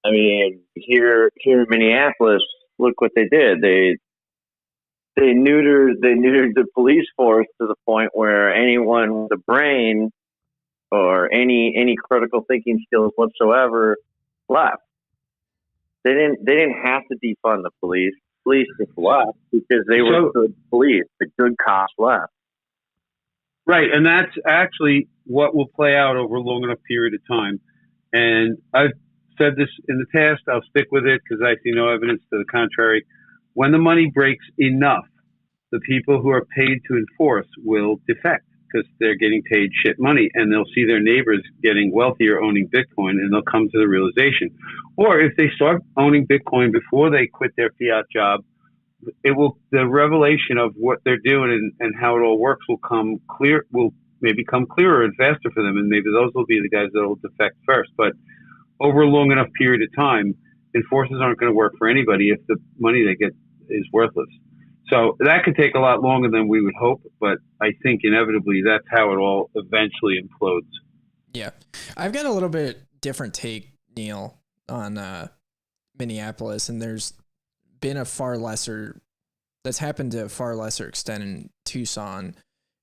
I mean, here in Minneapolis, look what they did. They neutered the police force to the point where anyone with a brain or any critical thinking skills whatsoever left. They didn't have to defund the police. Police just left because they were good police. The good cops left. Right, and that's actually what will play out over a long enough period of time. And I've said this in the past. I'll stick with it because I see no evidence to the contrary. When the money breaks enough, the people who are paid to enforce will defect because they're getting paid shit money, and they'll see their neighbors getting wealthier owning Bitcoin, and they'll come to the realization. Or if they start owning Bitcoin before they quit their fiat job, the revelation of what they're doing and how it all works will maybe come clearer and faster for them, and maybe those will be the guys that will defect first. But over a long enough period of time, enforcers aren't going to work for anybody if the money they get is worthless. So that could take a lot longer than we would hope, but I think inevitably that's how it all eventually implodes. Yeah. I've got a little bit different take, Neil, on Minneapolis, and there's been that's happened to a far lesser extent in Tucson,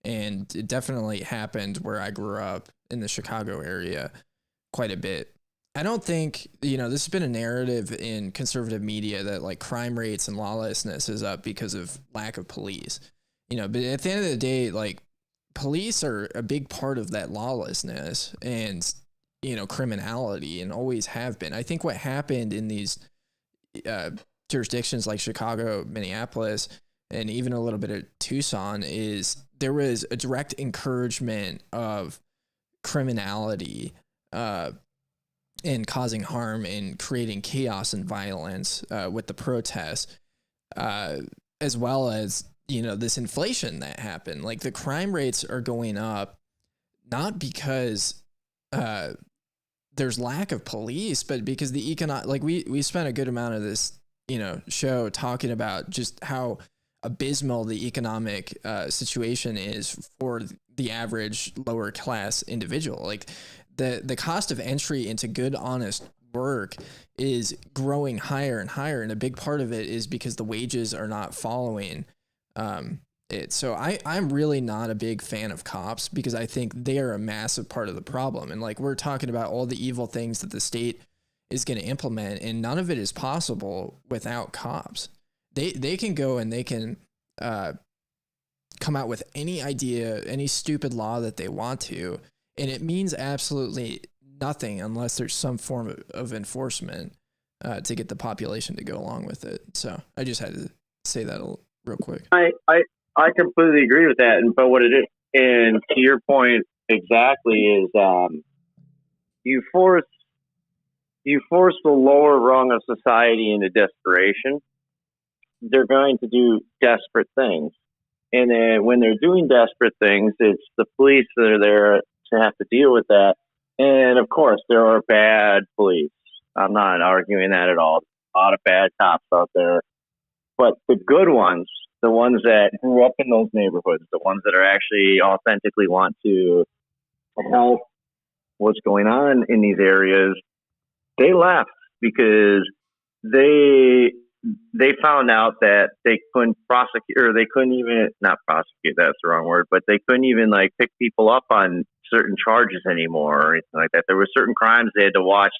and it definitely happened where I grew up in the Chicago area quite a bit. I don't think, this has been a narrative in conservative media that like crime rates and lawlessness is up because of lack of police, but at the end of the day, like police are a big part of that lawlessness and, criminality, and always have been. I think what happened in these jurisdictions like Chicago, Minneapolis, and even a little bit of Tucson is there was a direct encouragement of criminality, and causing harm and creating chaos and violence with the protests, as well as, this inflation that happened. Like the crime rates are going up, not because there's lack of police, but because the we spent a good amount of this, show talking about just how abysmal the economic situation is for the average lower class individual. Like the cost of entry into good, honest work is growing higher and higher. And a big part of it is because the wages are not following it. So I'm really not a big fan of cops because I think they are a massive part of the problem. And like, we're talking about all the evil things that the state is going to implement, and none of it is possible without cops. They can go and they can come out with any idea, any stupid law that they want to, and it means absolutely nothing unless there's some form of enforcement to get the population to go along with it. So I just had to say that real quick. I completely agree with that, but what it is, And to your point exactly is you force the lower rung of society into desperation. They're going to do desperate things. And then when they're doing desperate things, it's the police that are there to have to deal with that. And of course, there are bad police. I'm not arguing that at all. A lot of bad cops out there. But the good ones, the ones that grew up in those neighborhoods, the ones that are actually authentically want to help what's going on in these areas, they left because they found out that they couldn't prosecute, or they couldn't even, not prosecute, that's the wrong word, but they couldn't even like pick people up on certain charges anymore or anything like that. There were certain crimes they had to watch.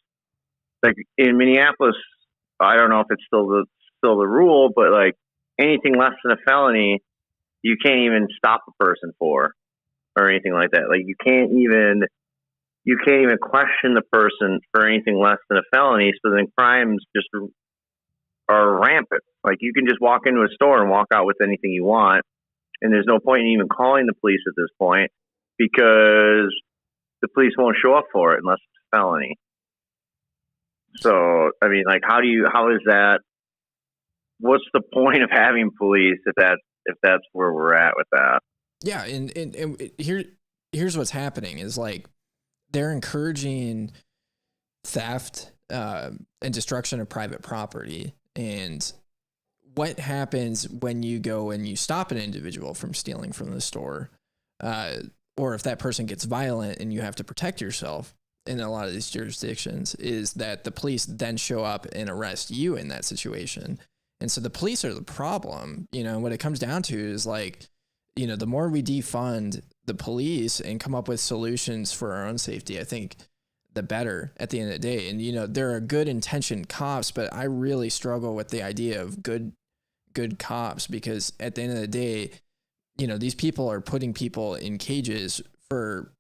Like in Minneapolis, I don't know if it's still the rule, but like anything less than a felony, you can't even stop a person for, or anything like that. Like you can't even question the person for anything less than a felony. So then crimes just are rampant. Like you can just walk into a store and walk out with anything you want, and there's no point in even calling the police at this point because the police won't show up for it unless it's a felony. So I mean, like, how is that? What's the point of having police if that's where we're at with that? Yeah, and here's what's happening is like they're encouraging theft and destruction of private property. And what happens when you go and you stop an individual from stealing from the store, or if that person gets violent and you have to protect yourself in a lot of these jurisdictions, is that the police then show up and arrest you in that situation. And so the police are the problem, what it comes down to is like, the more we defund the police and come up with solutions for our own safety, I think the better at the end of the day. And, there are good intentioned cops, but I really struggle with the idea of good cops, because at the end of the day, these people are putting people in cages for,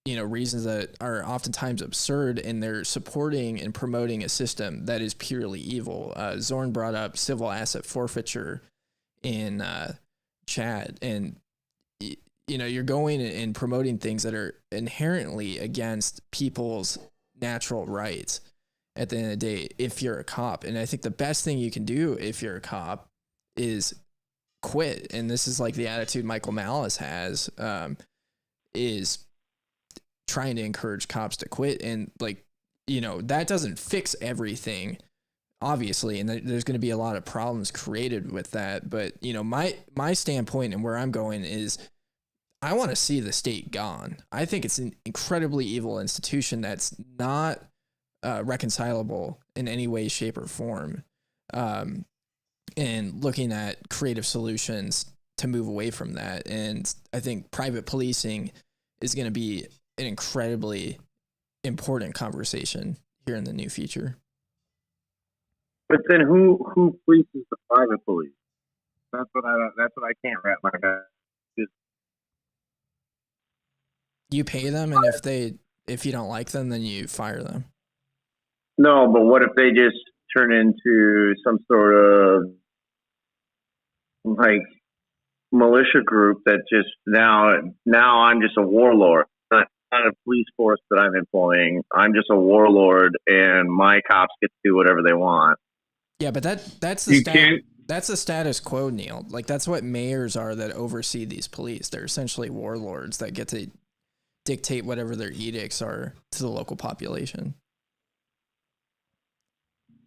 reasons that are oftentimes absurd, and they're supporting and promoting a system that is purely evil. Zorn brought up civil asset forfeiture in chat, and you're going and promoting things that are inherently against people's natural rights at the end of the day if you're a cop. And I think the best thing you can do if you're a cop is quit. And this is like the attitude Michael Malice has, is trying to encourage cops to quit. And like, that doesn't fix everything, obviously, and there's going to be a lot of problems created with that. But, my standpoint and where I'm going is I want to see the state gone. I think it's an incredibly evil institution that's not reconcilable in any way, shape, or form. And looking at creative solutions to move away from that. And I think private policing is going to be an incredibly important conversation here in the new future. But then who polices the private police? That's what I can't wrap my head. You pay them, and if you don't like them, then you fire them. No, but what if they just turn into some sort of like militia group that just now I'm just a warlord. Not a police force that I'm employing. I'm just a warlord, and my cops get to do whatever they want. Yeah, but that's the status quo, Neil. Like that's what mayors are that oversee these police. They're essentially warlords that get to dictate whatever their edicts are to the local population.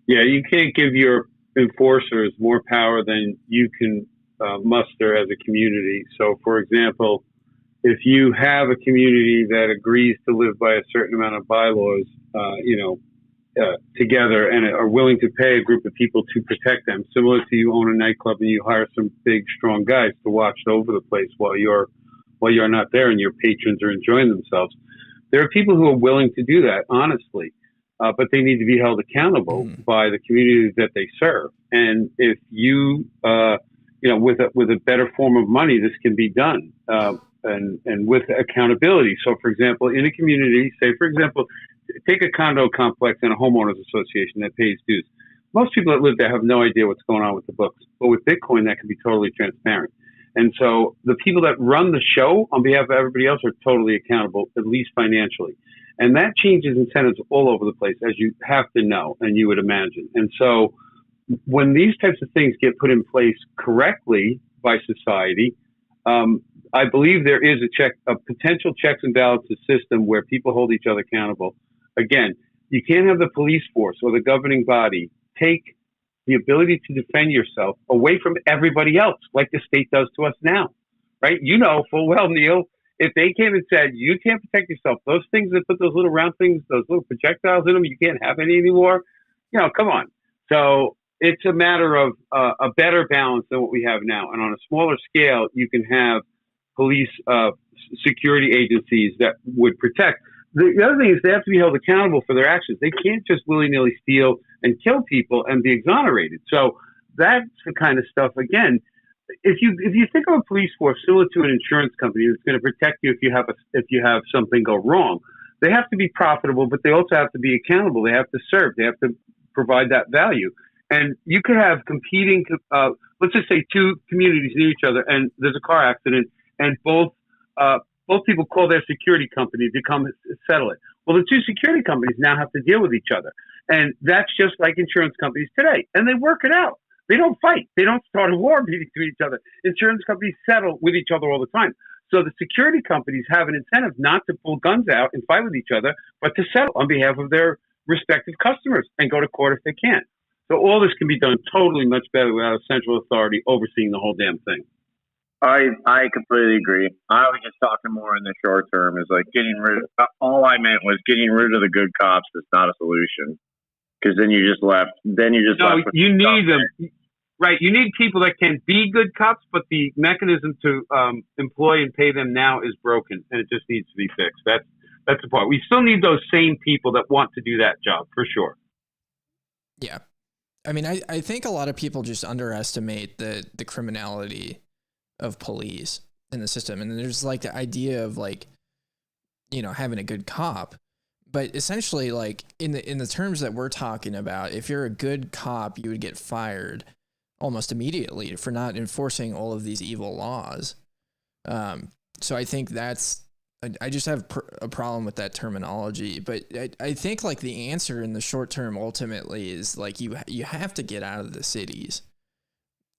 Yeah, you can't give your enforcers more power than you can muster as a community. So, for example, if you have a community that agrees to live by a certain amount of bylaws, together and are willing to pay a group of people to protect them, similar to you own a nightclub and you hire some big, strong guys to watch over the place while you're not there and your patrons are enjoying themselves. There are people who are willing to do that, honestly, but they need to be held accountable by the communities that they serve. And if you, with a better form of money, this can be done, and with accountability. So, for example, in a community, say, for example, take a condo complex and a homeowners association that pays dues. Most people that live there have no idea what's going on with the books, but with Bitcoin, that can be totally transparent. And so the people that run the show on behalf of everybody else are totally accountable, at least financially. And that changes incentives all over the place, as you have to know and you would imagine. And so when these types of things get put in place correctly by society, I believe there is a potential checks and balances system where people hold each other accountable. Again, you can't have the police force or the governing body take the ability to defend yourself away from everybody else, like the state does to us now, right? You know full well, Neil, if they came and said, you can't protect yourself, those things that put those little round things, those little projectiles in them, you can't have any anymore, come on. So it's a matter of a better balance than what we have now. And on a smaller scale, you can have police security agencies that would protect. The other thing is they have to be held accountable for their actions. They can't just willy-nilly steal and kill people and be exonerated. So that's the kind of stuff, again, if you think of a police force similar to an insurance company that's going to protect you if you have something go wrong, they have to be profitable, but they also have to be accountable. They have to serve. They have to provide that value. And you could have competing, let's just say two communities near each other, and there's a car accident, and both people call their security company to come settle it. Well, the two security companies now have to deal with each other. And that's just like insurance companies today. And they work it out. They don't fight. They don't start a war between each other. Insurance companies settle with each other all the time. So the security companies have an incentive not to pull guns out and fight with each other, but to settle on behalf of their respective customers and go to court if they can. So all this can be done totally much better without a central authority overseeing the whole damn thing. I completely agree. I was just talking more in the short term, is like all I meant was getting rid of the good cops is not a solution. Because then you're just left with you need them. Right. You need people that can be good cops, but the mechanism to employ and pay them now is broken, and it just needs to be fixed. That's the part. We still need those same people that want to do that job, for sure. Yeah. I mean, I think a lot of people just underestimate the criminality of police in the system. And there's like the idea of like, having a good cop. But essentially, like in the terms that we're talking about, if you're a good cop, you would get fired almost immediately for not enforcing all of these evil laws. So I think I just have a problem with that terminology. But I think like the answer in the short term ultimately is like you have to get out of the cities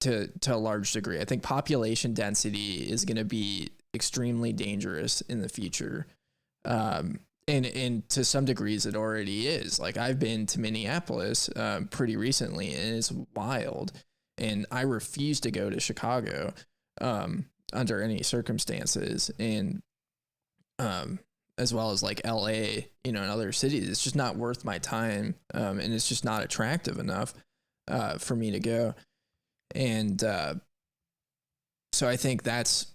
to a large degree. I think population density is going to be extremely dangerous in the future. And to some degrees it already is. Like I've been to Minneapolis pretty recently, and it's wild. And I refuse to go to Chicago under any circumstances. And as well as like LA, and other cities, it's just not worth my time. And it's just not attractive enough for me to go. And so I think that's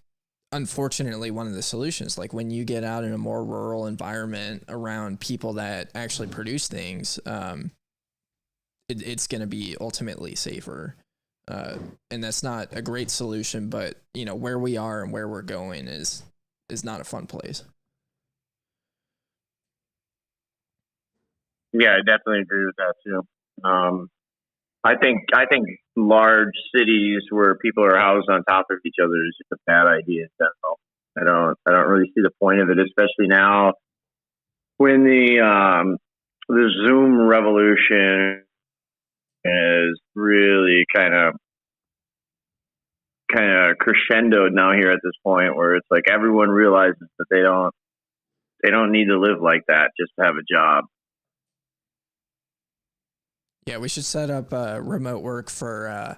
unfortunately one of the solutions. Like when you get out in a more rural environment around people that actually produce things, it's going to be ultimately safer. And that's not a great solution, but where we are and where we're going is not a fun place. Yeah, I definitely agree with that too. I think large cities where people are housed on top of each other is just a bad idea in general. I don't really see the point of it, especially now when the Zoom revolution is really kind of crescendoed now here at this point, where it's like everyone realizes that they don't need to live like that just to have a job. Yeah, we should set up remote work for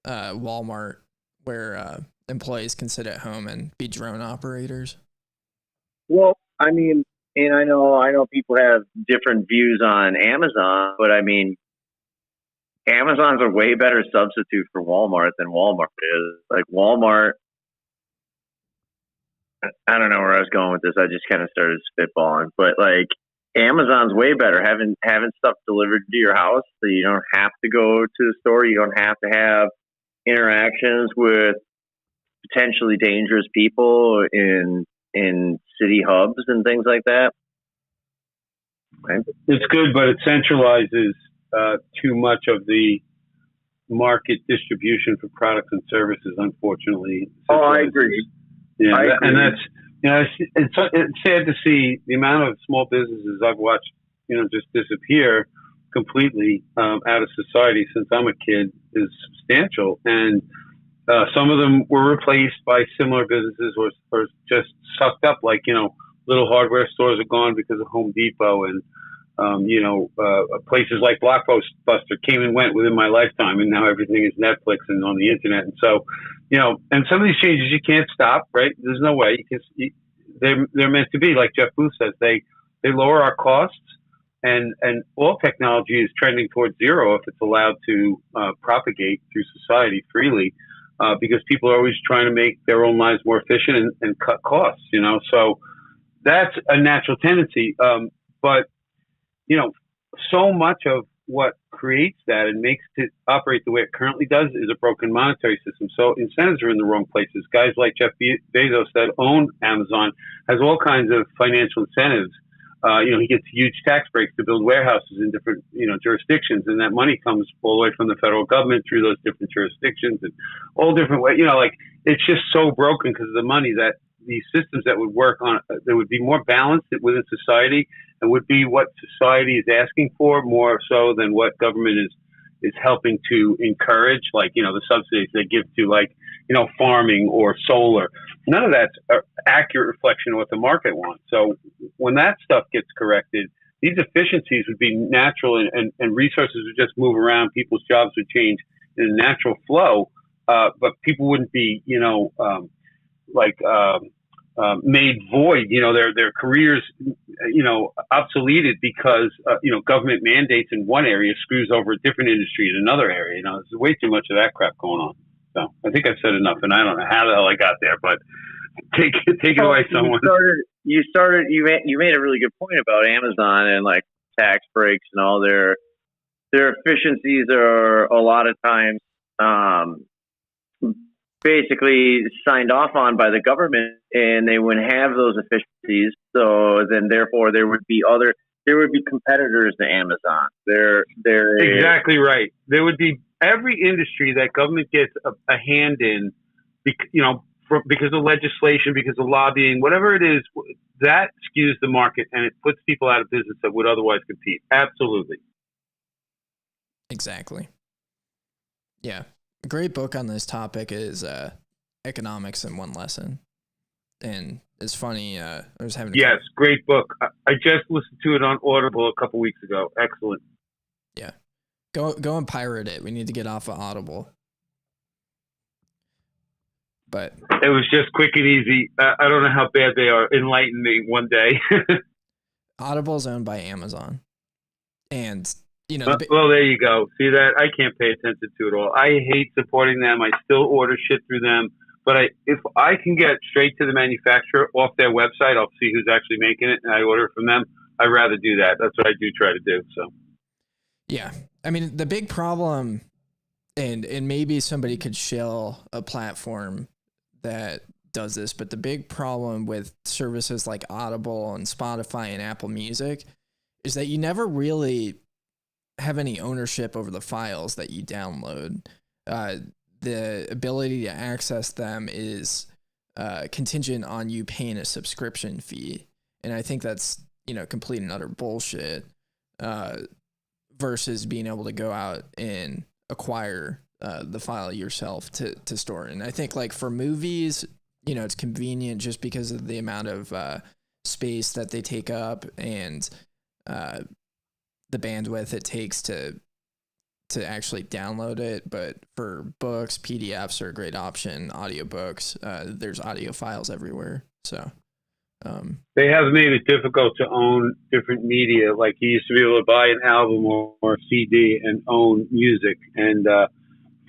Walmart, where employees can sit at home and be drone operators. Well, I mean, and I know people have different views on Amazon, but I mean, Amazon's a way better substitute for Walmart than Walmart is. Like Walmart, I don't know where I was going with this. I just kind of started spitballing, but like Amazon's way better, having stuff delivered to your house, so you don't have to go to the store. You don't have to have interactions with potentially dangerous people in city hubs and things like that. Right? It's good, but it centralizes too much of the market distribution for products and services, unfortunately. Oh, I agree. Yeah, I agree. and that's, you know, it's sad to see the amount of small businesses I've watched, you know, just disappear completely out of society since I'm a kid is substantial. And some of them were replaced by similar businesses or just sucked up, like, you know, little hardware stores are gone because of Home Depot, and places like Blockbuster came and went within my lifetime, and now everything is Netflix and on the internet. And so, you know, and some of these changes you can't stop, right? There's no way. They're meant to be, like Jeff Booth says. They lower our costs, and all technology is trending towards zero if it's allowed to propagate through society freely, because people are always trying to make their own lives more efficient and cut costs. You know, so that's a natural tendency. But you know, so much of what creates that and makes it operate the way it currently does is a broken monetary system. So incentives are in the wrong places. Guys like Jeff Bezos that own Amazon has all kinds of financial incentives. You know, he gets huge tax breaks to build warehouses in different, you know, jurisdictions, and that money comes all the way from the federal government through those different jurisdictions and all different ways. You know, like, it's just so broken because of the money that these systems that would work on, that would be more balanced within society and would be what society is asking for more so than what government is helping to encourage, like, you know, the subsidies they give to, like, you know, farming or solar. None of that's an accurate reflection of what the market wants. So when that stuff gets corrected, these efficiencies would be natural, and resources would just move around. People's jobs would change in a natural flow, but people wouldn't be, you know, made void, you know, their careers, you know, obsoleted because, you know, government mandates in one area screws over a different industry in another area. You know, there's way too much of that crap going on. So I think I've said enough, and I don't know how the hell I got there, but take it away, someone. You made a really good point about Amazon and like tax breaks and all their efficiencies are a lot of times basically signed off on by the government, and they wouldn't have those efficiencies. So then, therefore, there would be competitors to Amazon. They're exactly right. There would be every industry that government gets a hand in, you know, because of legislation, because of lobbying, whatever it is, that skews the market and it puts people out of business that would otherwise compete. Absolutely. Exactly. Yeah. A great book on this topic is Economics in One Lesson. And it's funny, I was having great book. I just listened to it on Audible a couple weeks ago. Excellent. Yeah. Go and pirate it. We need to get off of Audible. But it was just quick and easy. I don't know how bad they are. Enlighten me one day. Audible is owned by Amazon. And you know, well, there you go. See that? I can't pay attention to it all. I hate supporting them. I still order shit through them. But if I can get straight to the manufacturer off their website, I'll see who's actually making it, and I order from them. I'd rather do that. That's what I do try to do. So, yeah. I mean, the big problem, and maybe somebody could shill a platform that does this, but the big problem with services like Audible and Spotify and Apple Music is that you never really have any ownership over the files that you download. The ability to access them is contingent on you paying a subscription fee. And I think that's, you know, complete and utter bullshit versus being able to go out and acquire the file yourself to store. And I think, like, for movies, you know, it's convenient just because of the amount of space that they take up and the bandwidth it takes to actually download it. But for books, PDFs are a great option. Audiobooks, there's audio files everywhere. So they have made it difficult to own different media. Like, you used to be able to buy an album or CD and own music. And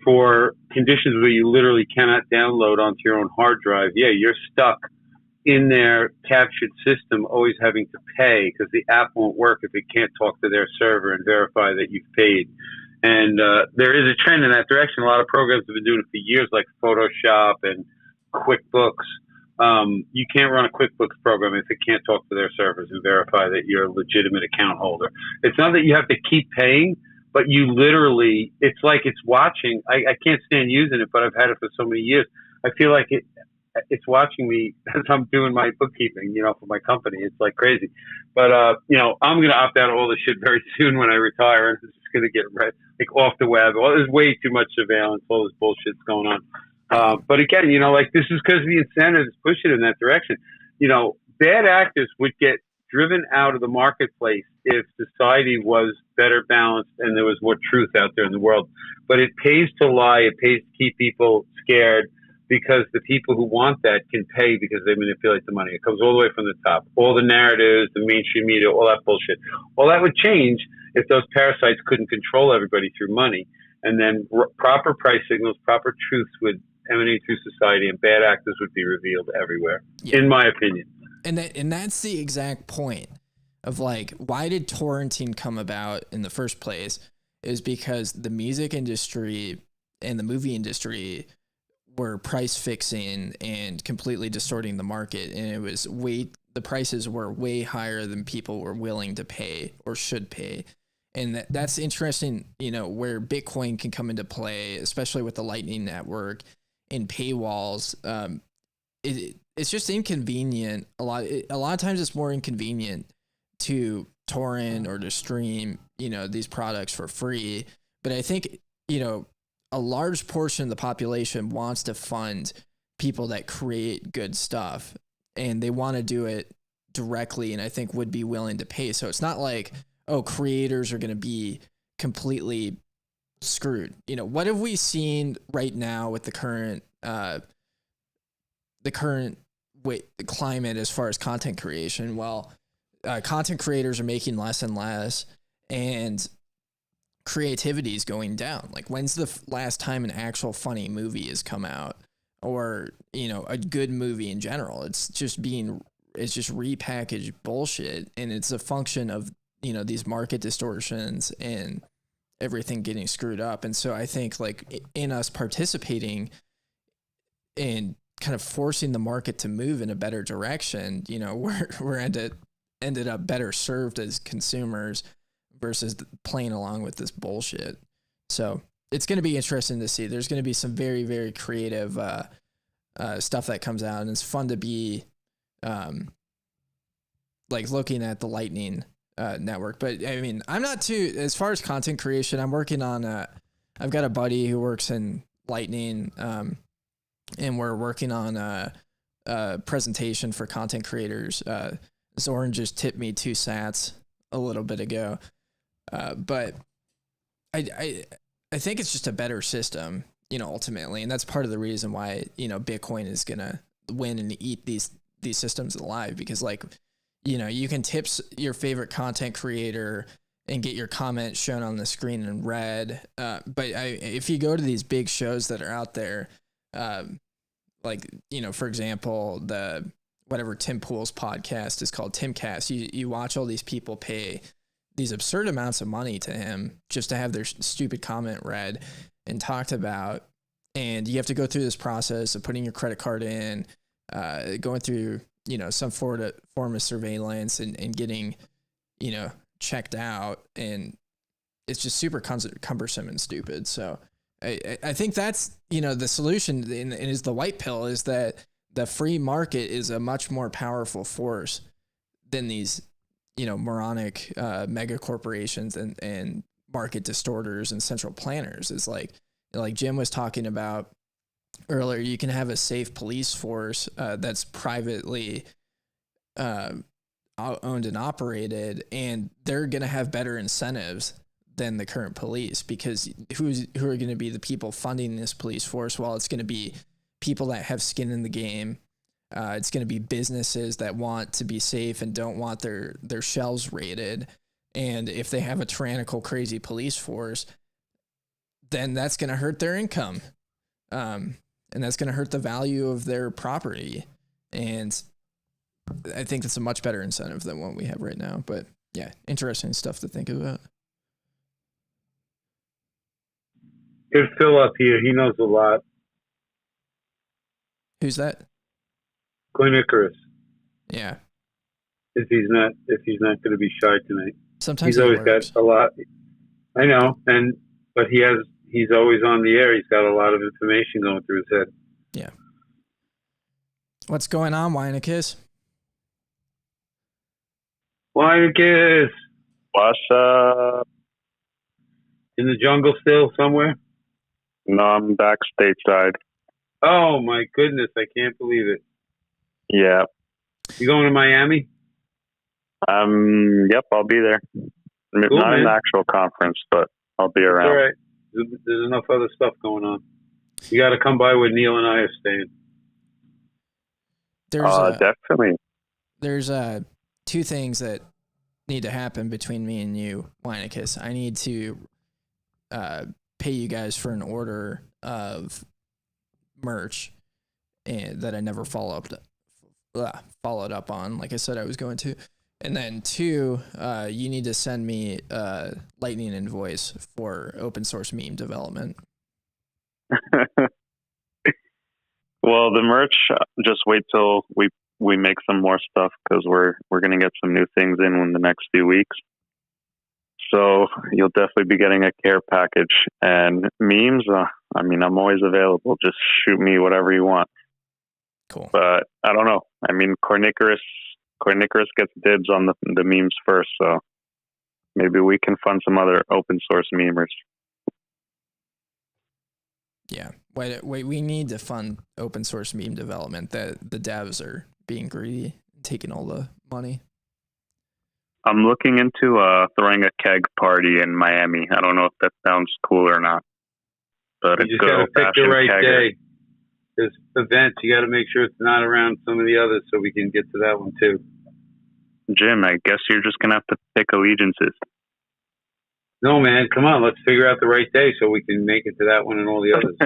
for conditions where you literally cannot download onto your own hard drive, you're stuck in their captured system, always having to pay because the app won't work if it can't talk to their server and verify that you've paid. And there is a trend in that direction. A lot of programs have been doing it for years, like Photoshop and QuickBooks. You can't run a QuickBooks program if it can't talk to their servers and verify that you're a legitimate account holder. It's not that you have to keep paying, but you literally, it's like it's watching. I can't stand using it, but I've had it for so many years. I feel like it's watching me as I'm doing my bookkeeping, for my company. It's like crazy. But, I'm going to opt out of all this shit very soon when I retire. And it's just going to get off the web. There's way too much surveillance. All this bullshit's going on. But again, this is because the incentives push it in that direction. Bad actors would get driven out of the marketplace if society was better balanced and there was more truth out there in the world. But it pays to lie. It pays to keep people scared, because the people who want that can pay because they manipulate the money. It comes all the way from the top. All the narratives, the mainstream media, all that bullshit. All that would change if those parasites couldn't control everybody through money. And then proper price signals, proper truths would emanate through society, and bad actors would be revealed everywhere, in my opinion. And that's the exact point of why did torrenting come about in the first place? Is because the music industry and the movie industry were price fixing and completely distorting the market, and the prices were way higher than people were willing to pay or should pay. And that's interesting, where Bitcoin can come into play, especially with the Lightning Network and paywalls. It's just inconvenient. A lot of times it's more inconvenient to torrent or to stream, these products for free. But I think, a large portion of the population wants to fund people that create good stuff, and they want to do it directly, and I think would be willing to pay. So it's not like, creators are going to be completely screwed. What have we seen right now with the current climate as far as content creation? Well, content creators are making less and less, and creativity is going down. When's the last time an actual funny movie has come out, or a good movie in general? It's just repackaged bullshit, and it's a function of these market distortions and everything getting screwed up. And so I think in us participating and kind of forcing the market to move in a better direction, we're ended up better served as consumers versus playing along with this bullshit. So it's going to be interesting to see. There's going to be some very, very creative stuff that comes out, and it's fun to be looking at the Lightning Network. But I mean, I'm not too, as far as content creation, I'm working on I've got a buddy who works in Lightning, and we're working on a presentation for content creators. Zoran just tipped me 2 sats a little bit ago. But I think it's just a better system, ultimately. And that's part of the reason why, Bitcoin is going to win and eat these systems alive, because you can tip your favorite content creator and get your comment shown on the screen in red. But if you go to these big shows that are out there, for example, whatever Tim Pool's podcast is called, Timcast, you watch all these people pay these absurd amounts of money to him just to have their stupid comment read and talked about. And you have to go through this process of putting your credit card in, going through, some form of surveillance and getting, checked out. And it's just super cumbersome and stupid. So I think that's, the solution, and is the white pill, is that the free market is a much more powerful force than these, moronic mega corporations and market distorters and central planners. Is like Jim was talking about earlier. You can have a safe police force that's privately owned and operated, and they're going to have better incentives than the current police, because who are going to be the people funding this police force? Well, it's going to be people that have skin in the game. It's going to be businesses that want to be safe and don't want their shelves raided. And if they have a tyrannical, crazy police force, then that's going to hurt their income. And that's going to hurt the value of their property. And I think that's a much better incentive than what we have right now. But yeah, interesting stuff to think about. There's Phil up here. He knows a lot. Who's that? Quinn Icarus. Yeah. If he's not going to be shy tonight. Sometimes he's always got a lot. I know, but he's always on the air. He's got a lot of information going through his head. Yeah. What's going on, Weinicus? Weinicus! What's up? In the jungle still somewhere? No, I'm back stateside. Oh my goodness, I can't believe it. Yeah. You going to Miami? Yep, I'll be there. Cool, Not man. an actual conference, but I'll be It's around. all right. There's enough other stuff going on. You got to come by where Neil and I are staying. Definitely. There's two things that need to happen between me and you, Weinicus. I need to pay you guys for an order of merch and that I never followed up on, like I said I was going to. And then two, you need to send me a Lightning invoice for open source meme development. Well, the merch, just wait till we make some more stuff, because we're going to get some new things in the next few weeks. So you'll definitely be getting a care package. And memes, I'm always available. Just shoot me whatever you want. Cool. But I don't know. I mean, Cornicorous gets dibs on the memes first, so maybe we can fund some other open source memers. Yeah. Wait, we need to fund open source meme development. The devs are being greedy, taking all the money. I'm looking into throwing a keg party in Miami. I don't know if that sounds cool or not. But You just got to pick the right day. This event, you got to make sure it's not around some of the others so we can get to that one too. Jim, I guess you're just going to have to pick allegiances. No, man, come on. Let's figure out the right day so we can make it to that one and all the others.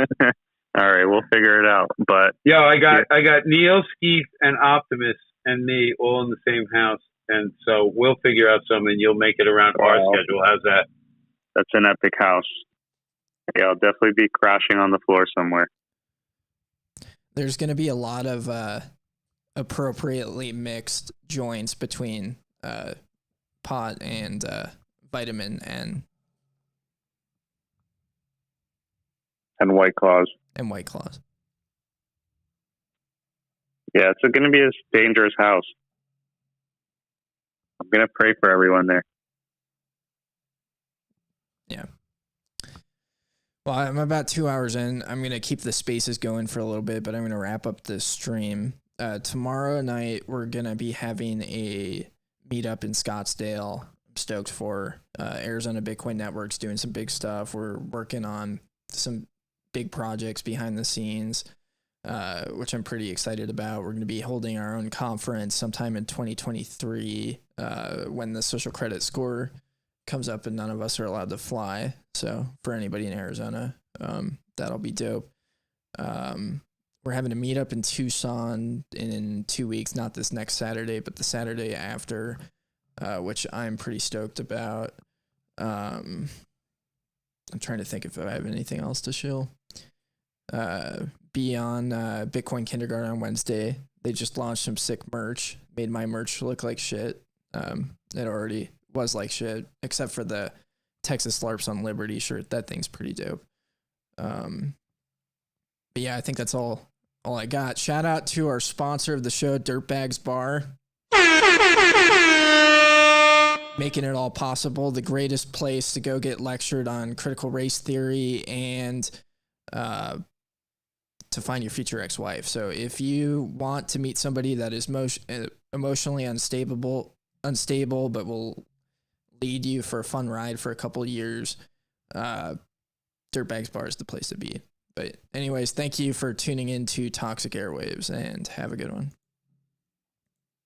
All right, we'll figure it out. But I got Neil, Skeeth, and Optimus and me all in the same house. And so we'll figure out something. You'll make it around our schedule. How's that? That's an epic house. Yeah, I'll definitely be crashing on the floor somewhere. There's going to be a lot of appropriately mixed joints between pot and vitamin and White Claws. And White Claws. Yeah, it's going to be a dangerous house. I'm going to pray for everyone there. Yeah. Well, I'm about 2 hours in. I'm going to keep the spaces going for a little bit, but I'm going to wrap up this stream. Tomorrow night, we're going to be having a meetup in Scottsdale. I'm stoked for Arizona Bitcoin Network's doing some big stuff. We're working on some big projects behind the scenes, which I'm pretty excited about. We're going to be holding our own conference sometime in 2023 when the social credit score comes up and none of us are allowed to fly. So for anybody in Arizona, that'll be dope. We're having a meetup in Tucson in 2 weeks, not this next Saturday, but the Saturday after, which I'm pretty stoked about. I'm trying to think if I have anything else to shill. Be on Bitcoin Kindergarten on Wednesday. They just launched some sick merch, made my merch look like shit. It already was like shit, except for the Texas LARPs on Liberty shirt. That thing's pretty dope. But yeah, I think that's all I got. Shout out to our sponsor of the show, Dirtbags Bar. Making it all possible. The greatest place to go get lectured on critical race theory and to find your future ex-wife. So if you want to meet somebody that is emotionally unstable, but will lead you for a fun ride for a couple years, Dirtbags Bar is the place to be. But anyways, thank you for tuning in to Toxic Airwaves and have a good one.